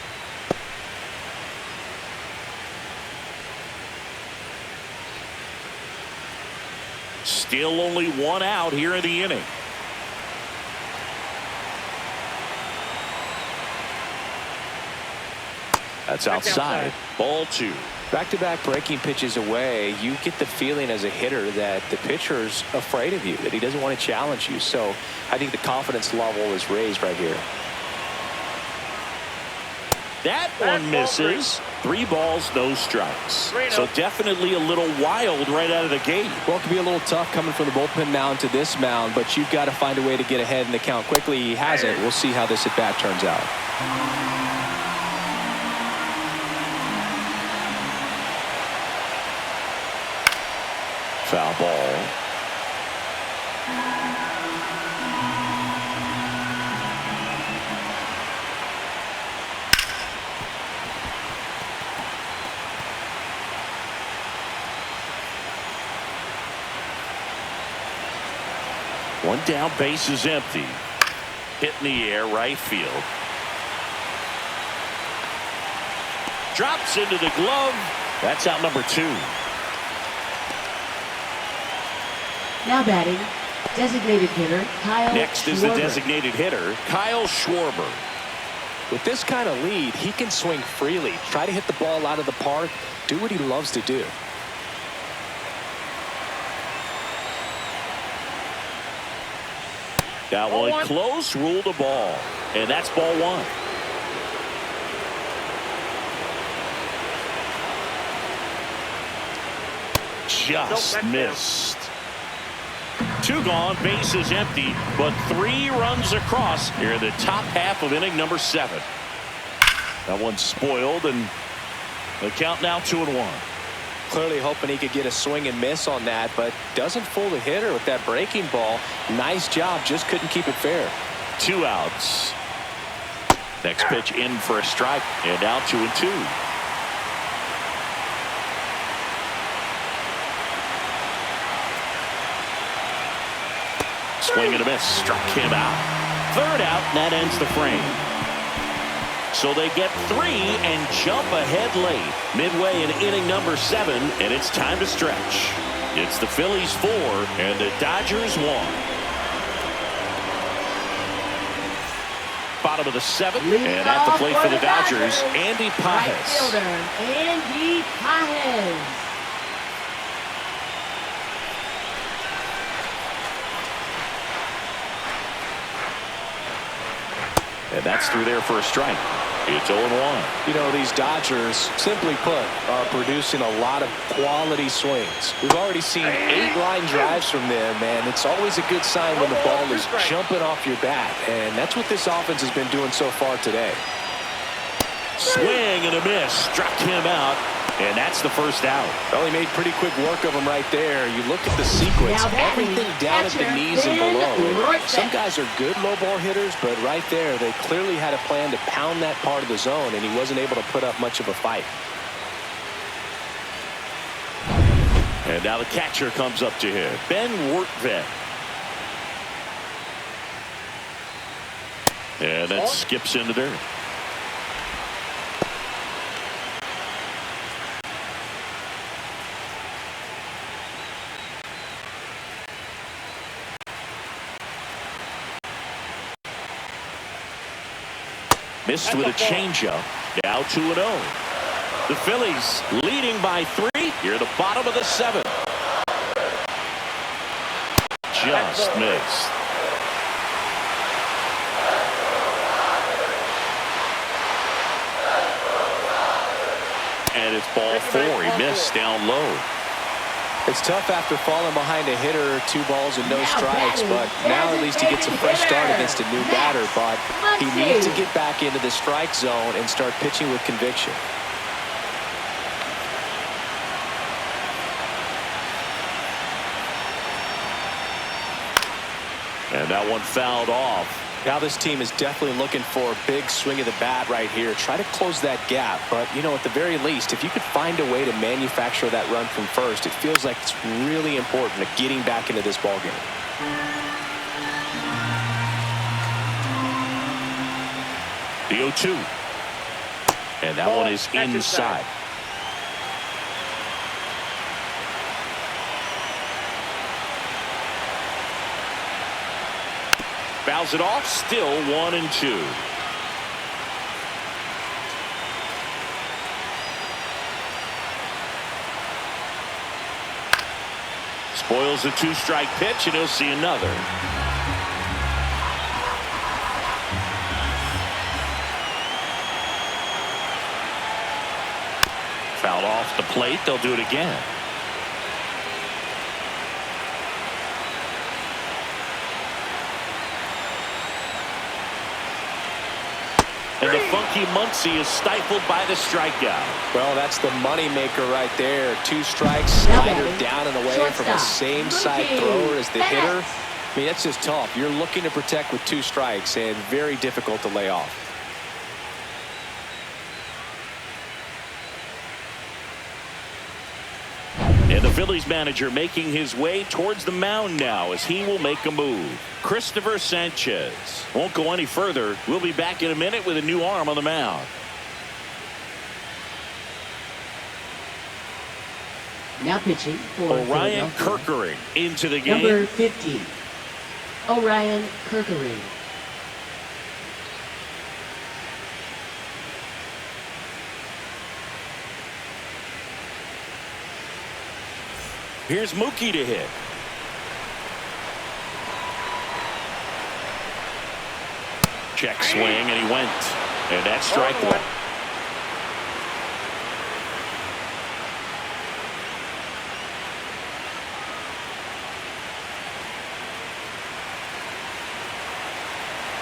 Still only 1 out here in the inning. That's outside. Ball 2. Back-to-back breaking pitches away, you get the feeling as a hitter that the pitcher's afraid of you, that he doesn't want to challenge you. So I think the confidence level is raised right here. That one misses. 3 balls, no strikes. 3-0. So definitely a little wild right out of the gate. Well, it can be a little tough coming from the bullpen mound to this mound, but you've got to find a way to get ahead in the count quickly. He hasn't. We'll see how this at-bat turns out. Foul ball. One down, base is empty. Hit in the air, right field. Drops into the glove. That's out number 2. Now batting, designated hitter Kyle Next is the Schwarber. designated hitter, Kyle Schwarber. With this kind of lead, he can swing freely, try to hit the ball out of the park, do what he loves to do. That Ball one 1. close, ruled a ball. And that's ball 1. Just Nope, that's missed. 2 gone, base is empty, but 3 runs across here in the top half of inning number 7. That one's spoiled, and the count now 2-1. Clearly hoping he could get a swing and miss on that, but doesn't fool the hitter with that breaking ball. Nice job, just couldn't keep it fair. 2 outs. Next pitch in for a strike, and now 2-2. Swing and a miss, struck him out. 3rd out, and that ends the frame. So they get 3 and jump ahead late. Midway in inning number 7, and it's time to stretch. It's the Phillies 4 and the Dodgers 1. Bottom of the 7th, and at the plate for the Dodgers, Andy Pages. Right fielder, Andy Pages. And that's through there for a strike. It's 0-1. You know, these Dodgers, simply put, are producing a lot of quality swings. We've already seen 8 line drives from them, and it's always a good sign when the ball is jumping off your bat. And that's what this offense has been doing so far today. Swing and a miss. Struck him out. And that's the first out. Well, he made pretty quick work of him right there. You look at the sequence, everything down at the knees and below. And some guys are good low ball hitters, but right there, they clearly had a plan to pound that part of the zone, and he wasn't able to put up much of a fight. And now the catcher comes up to him, Ben Wortvet. And that skips into dirt. Missed with a changeup. Now 2-0. The Phillies leading by 3 here at the bottom of the 7th. Just missed. And it's ball 4. He missed down low. It's tough after falling behind a hitter, 2 balls and no strikes, but now at least he gets a fresh start against a new batter. But he needs to get back into the strike zone and start pitching with conviction. And that one fouled off. Now this team is definitely looking for a big swing of the bat right here. Try to close that gap. But, you know, at the very least, if you could find a way to manufacture that run from first, it feels like it's really important to getting back into this ballgame. The 0-2. And that one is inside. Fouls it off, still 1-2. Spoils the 2-strike pitch, and he'll see another. Fouled off the plate, they'll do it again. And the funky Muncy is stifled by the strikeout. Well, that's the money maker right there. 2 strikes, slider down and away from the same side thrower as the hitter. I mean, that's just tough. You're looking to protect with 2 strikes and very difficult to lay off. And the Phillies manager making his way towards the mound now as he will make a move. Christopher Sanchez won't go any further. We'll be back in a minute with a new arm on the mound. Now pitching for Orion Kirkering into the game. Number 50, Orion Kirkering. Here's Mookie to hit. Check swing, and he went. And that's strike 1.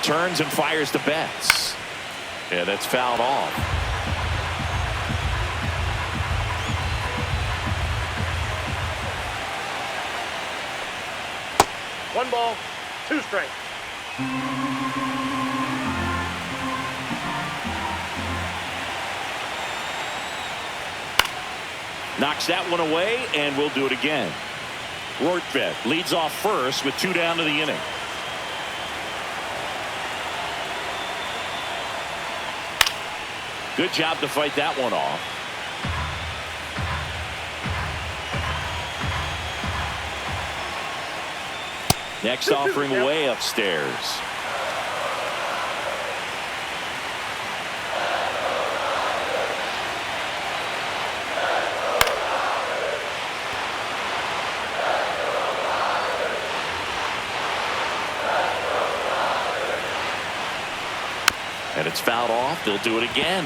Turns and fires the bats. And that's fouled off. One ball, 2 strikes. Knocks that one away, and we'll do it again. Wortvet leads off first with 2 down to the inning. Good job to fight that one off. Next offering way upstairs. And it's fouled off. They'll do it again.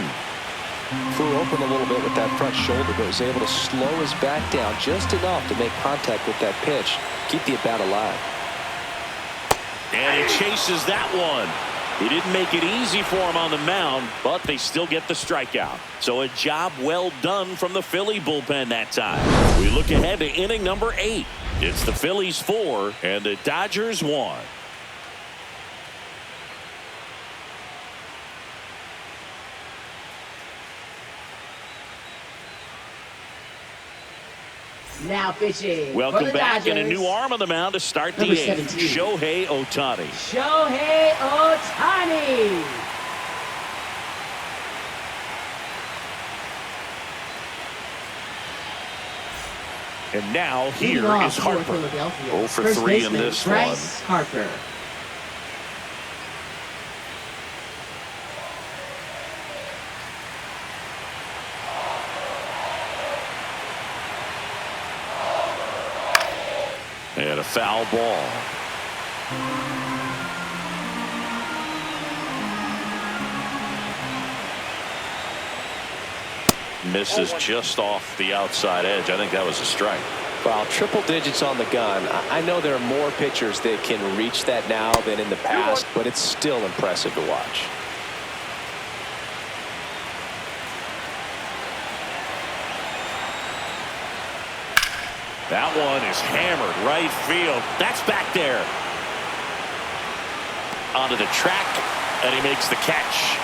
Flew open a little bit with that front shoulder, but was able to slow his back down just enough to make contact with that pitch. Keep the at-bat alive. And he chases that one. He didn't make it easy for him on the mound, but they still get the strikeout. So a job well done from the Philly bullpen that time. We look ahead to inning number 8. It's the Phillies 4 and the Dodgers 1. Now pitching. Welcome for the back, Dodgers. and a new arm on the mound to start the Number 8th. 17. Shohei Ohtani. Shohei Ohtani. And now here Leading off is for Harper. Philadelphia. 0 for First 3 in baseman, this Bryce Harper. And a foul ball. Misses just off the outside edge. I think that was a strike. Well, triple digits on the gun. I know there are more pitchers that can reach that now than in the past, but it's still impressive to watch. That one is hammered right field. That's back there. Onto the track, and he makes the catch.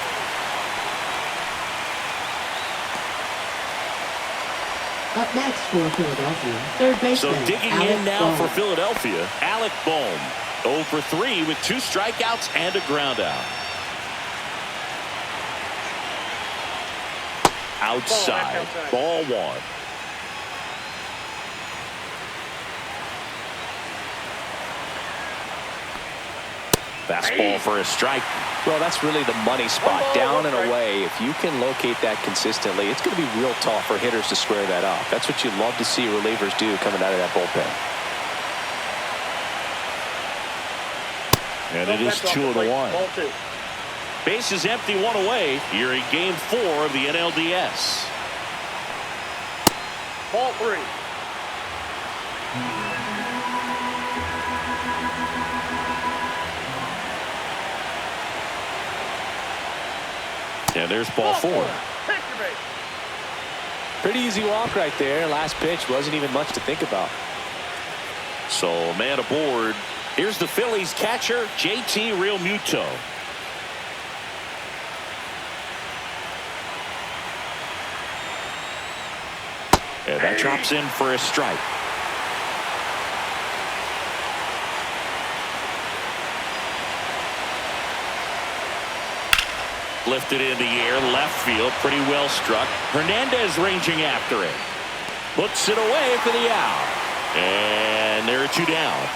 Up next for Philadelphia, third baseman. So digging Alec in now Bohm. for Philadelphia, Alec Bohm. 0 for 3 with 2 strikeouts and a ground out. Outside. Ball 1. Fastball for a strike. Well, that's really the money spot, down and away. If you can locate that consistently, it's going to be real tough for hitters to square that up. That's what you love to see relievers do coming out of that bullpen. And it is 2-1. Base is empty, 1 away. You're in game 4 of the NLDS. Ball 3. And there's ball 4. Pretty easy walk right there. Last pitch wasn't even much to think about. So man aboard. Here's the Phillies catcher, JT Realmuto. And that drops in for a strike. Lifted in the air, left field, pretty well struck. Hernandez ranging after it. Puts it away for the out. And there are 2 down.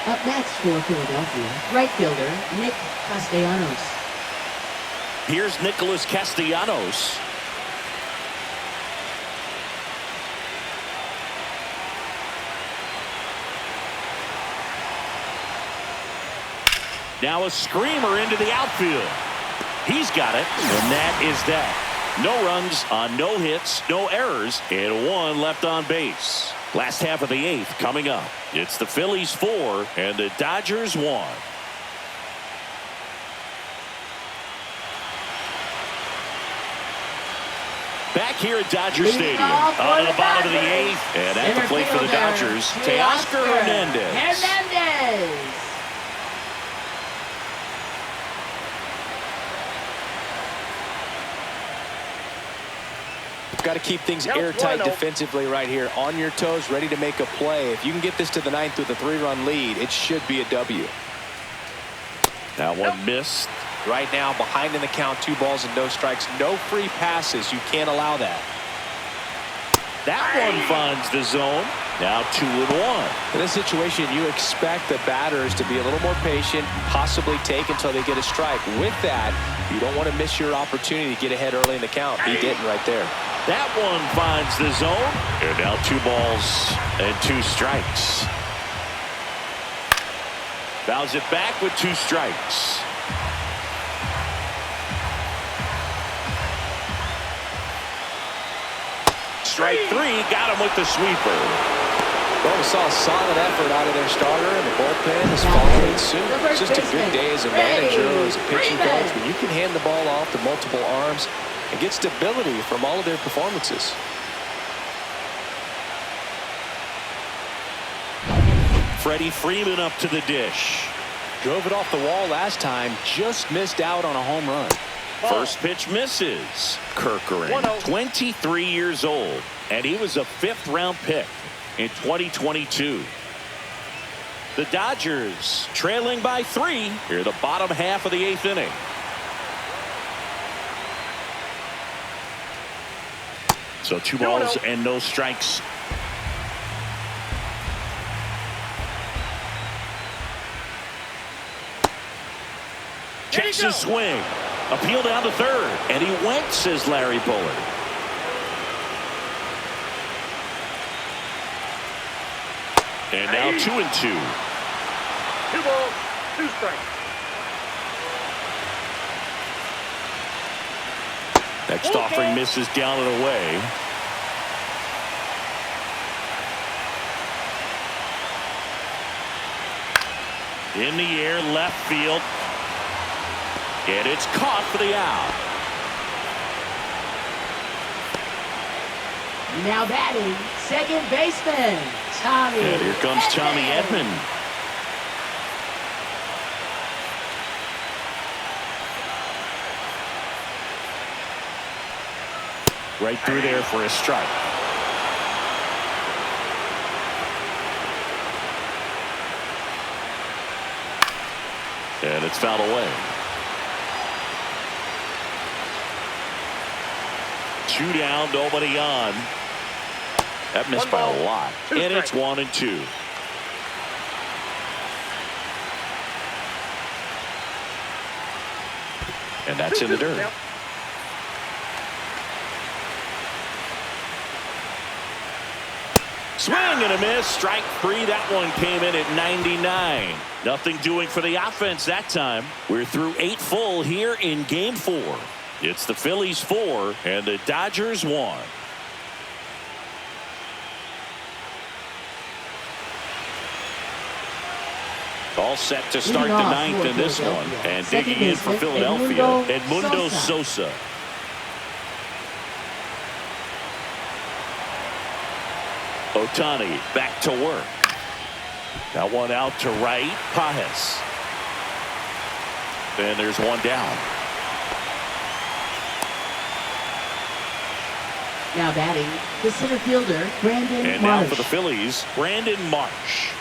Up next for Philadelphia, right fielder Nick Castellanos. Here's Nicholas Castellanos. Now a screamer into the outfield. He's got it, and that is that. No runs on no hits, no errors, and 1 left on base. Last half of the 8th coming up. It's the Phillies 4 and the Dodgers 1. Back here at Dodger Stadium, on the bottom of the 8th, and at the plate for the Dodgers, Teoscar Hernandez. Got to keep things airtight defensively right here. On your toes, ready to make a play. If you can get this to the 9th with a 3-run lead, it should be a W. That one missed. Right now, behind in the count, 2 balls and no strikes. No free passes. You can't allow that. That one finds the zone. Now 2-1. In this situation, you expect the batters to be a little more patient, possibly take until they get a strike. With that, you don't want to miss your opportunity to get ahead early in the count. He didn't right there. That one finds the zone. And now 2 balls and 2 strikes. Fouls it back with 2 strikes. Strike 3, got him with the sweeper. Well, we saw a solid effort out of their starter, and the bullpen is following suit. It's just a good day as a manager or as a pitching coach when you can hand the ball off to multiple arms and get stability from all of their performances. Freddie Freeman up to the dish. Drove it off the wall last time, just missed out on a home run. First pitch misses. Kirkering, 23 years old, and he was a 5th-round pick in 2022. The Dodgers trailing by 3 here the bottom half of the 8th inning. So 2 balls and no strikes. Checks his swing. Appeal down to 3rd, and he went, says Larry Bullard. And now 2-2. 2 balls, 2 strikes. Next offering misses down and away. In the air, left field. And it's caught for the out. Now batting, second baseman, Tommy. And here comes Tommy Edman. Right through there for a strike. And it's fouled away. 2 down, nobody on. That missed by a lot. And it's 1-2. And that's in the dirt. Swing and a miss. Strike 3. That one came in at 99. Nothing doing for the offense that time. We're through 8 full here in game 4. It's the Phillies 4 and the Dodgers 1. All set to start the 9th in this one. And digging in for Philadelphia, Edmundo Sosa. Ohtani back to work. That one out to right. Pajes. And there's 1 down. Now batting, the center fielder, Brandon And Marsh. now for the Phillies, Brandon Marsh.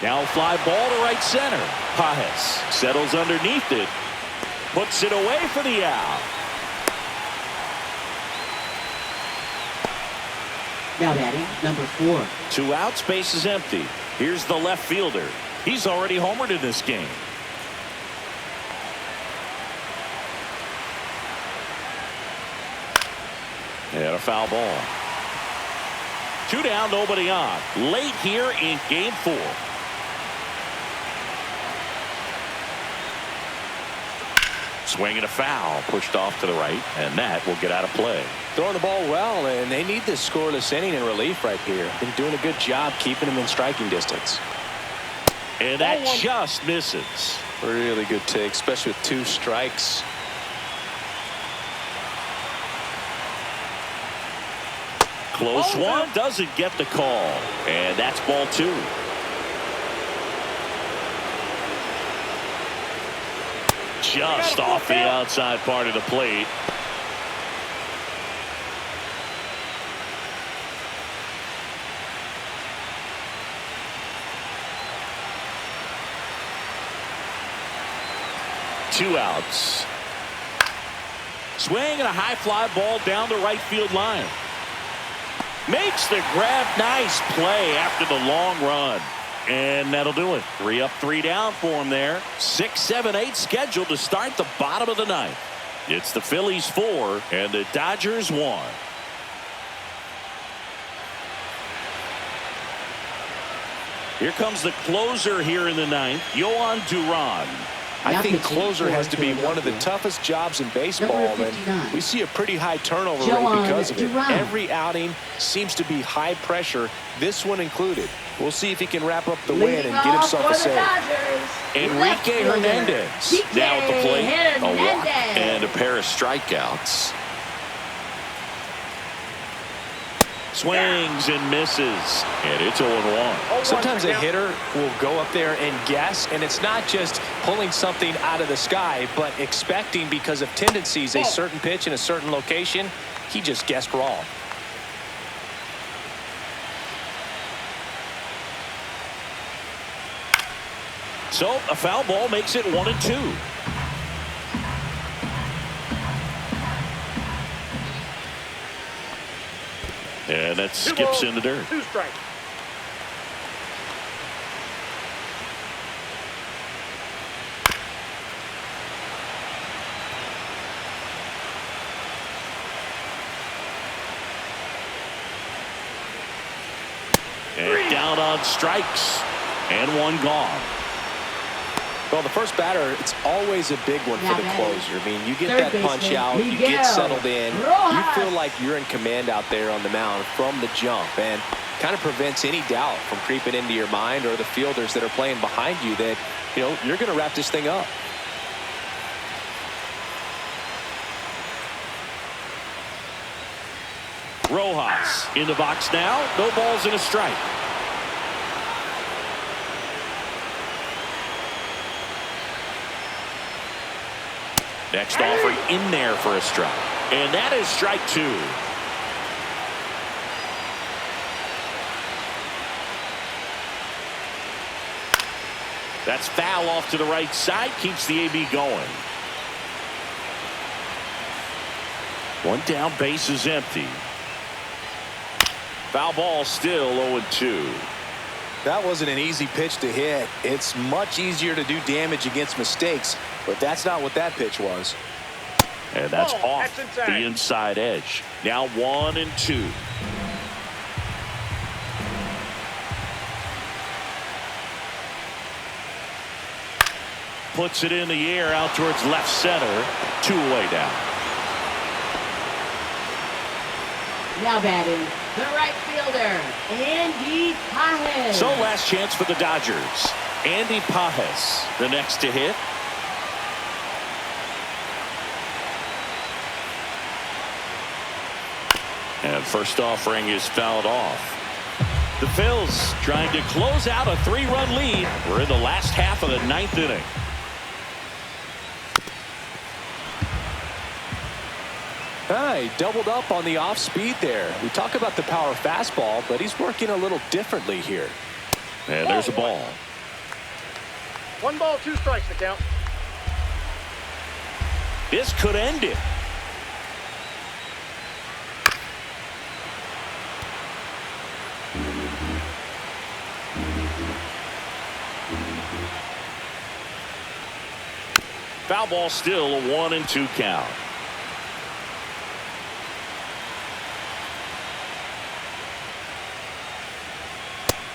Now fly ball to right center. Pajes settles underneath it. Puts it away for the out. Now batting, number 4. 2 outs, base is empty. Here's the left fielder. He's already homered in this game. And a foul ball. 2 down, nobody on. Late here in game 4. Swing and a foul, pushed off to the right, and that will get out of play. Throwing the ball well, and they need this scoreless inning in relief right here. Been doing a good job keeping them in striking distance. And that just misses. Really good take, especially with 2 strikes. Close one, doesn't get the call. And that's ball 2. Just off the outside part of the plate. 2 outs. Swing and a high fly ball down the right field line. Makes the grab. Nice play after the long run. And that'll do it. 3 up, 3 down for him there. 6, 7, 8 scheduled to start the bottom of the ninth. It's the Phillies 4 and the Dodgers 1. Here comes the closer here in the ninth, Yohan Duran. I think closer has to be one of the toughest jobs in baseball, and we see a pretty high turnover rate because of it. Every outing seems to be high pressure, this one included. We'll see if he can wrap up the win and get himself a save. Enrique Hernandez now at the plate. A walk and a pair of strikeouts. Swings and misses, and it's 0-1. Sometimes a hitter will go up there and guess, and it's not just pulling something out of the sky, but expecting, because of tendencies, a certain pitch in a certain location. He just guessed wrong. So a foul ball makes it 1-2. And that skips in the dirt. 2 strikes. And down on strikes. And 1 gone. Well, the first batter, it's always a big one for the closer. I mean, you get that punch out, you get settled in, you feel like you're in command out there on the mound from the jump, and kind of prevents any doubt from creeping into your mind or the fielders that are playing behind you that, you know, you're going to wrap this thing up. Rojas in the box now. No balls and a strike. Next offering in there for a strike. And that is strike 2. That's foul off to the right side. Keeps the AB going. 1 down, base is empty. Foul ball still 0-2. That wasn't an easy pitch to hit. It's much easier to do damage against mistakes, but that's not what that pitch was. And that's off the inside edge. Now 1-2. Puts it in the air out towards left center. 2 away now. Now batting, the right fielder, Andy Pajes. So last chance for the Dodgers. Andy Pajes, the next to hit. And first offering is fouled off. The Phils trying to close out a 3-run lead. We're in the last half of the 9th inning. He doubled up on the off speed there. We talk about the power fastball, but he's working a little differently here. And there's a ball. 1 ball, 2 strikes to count. This could end it. Foul ball still a 1-2 count.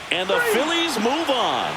And the Phillies move on.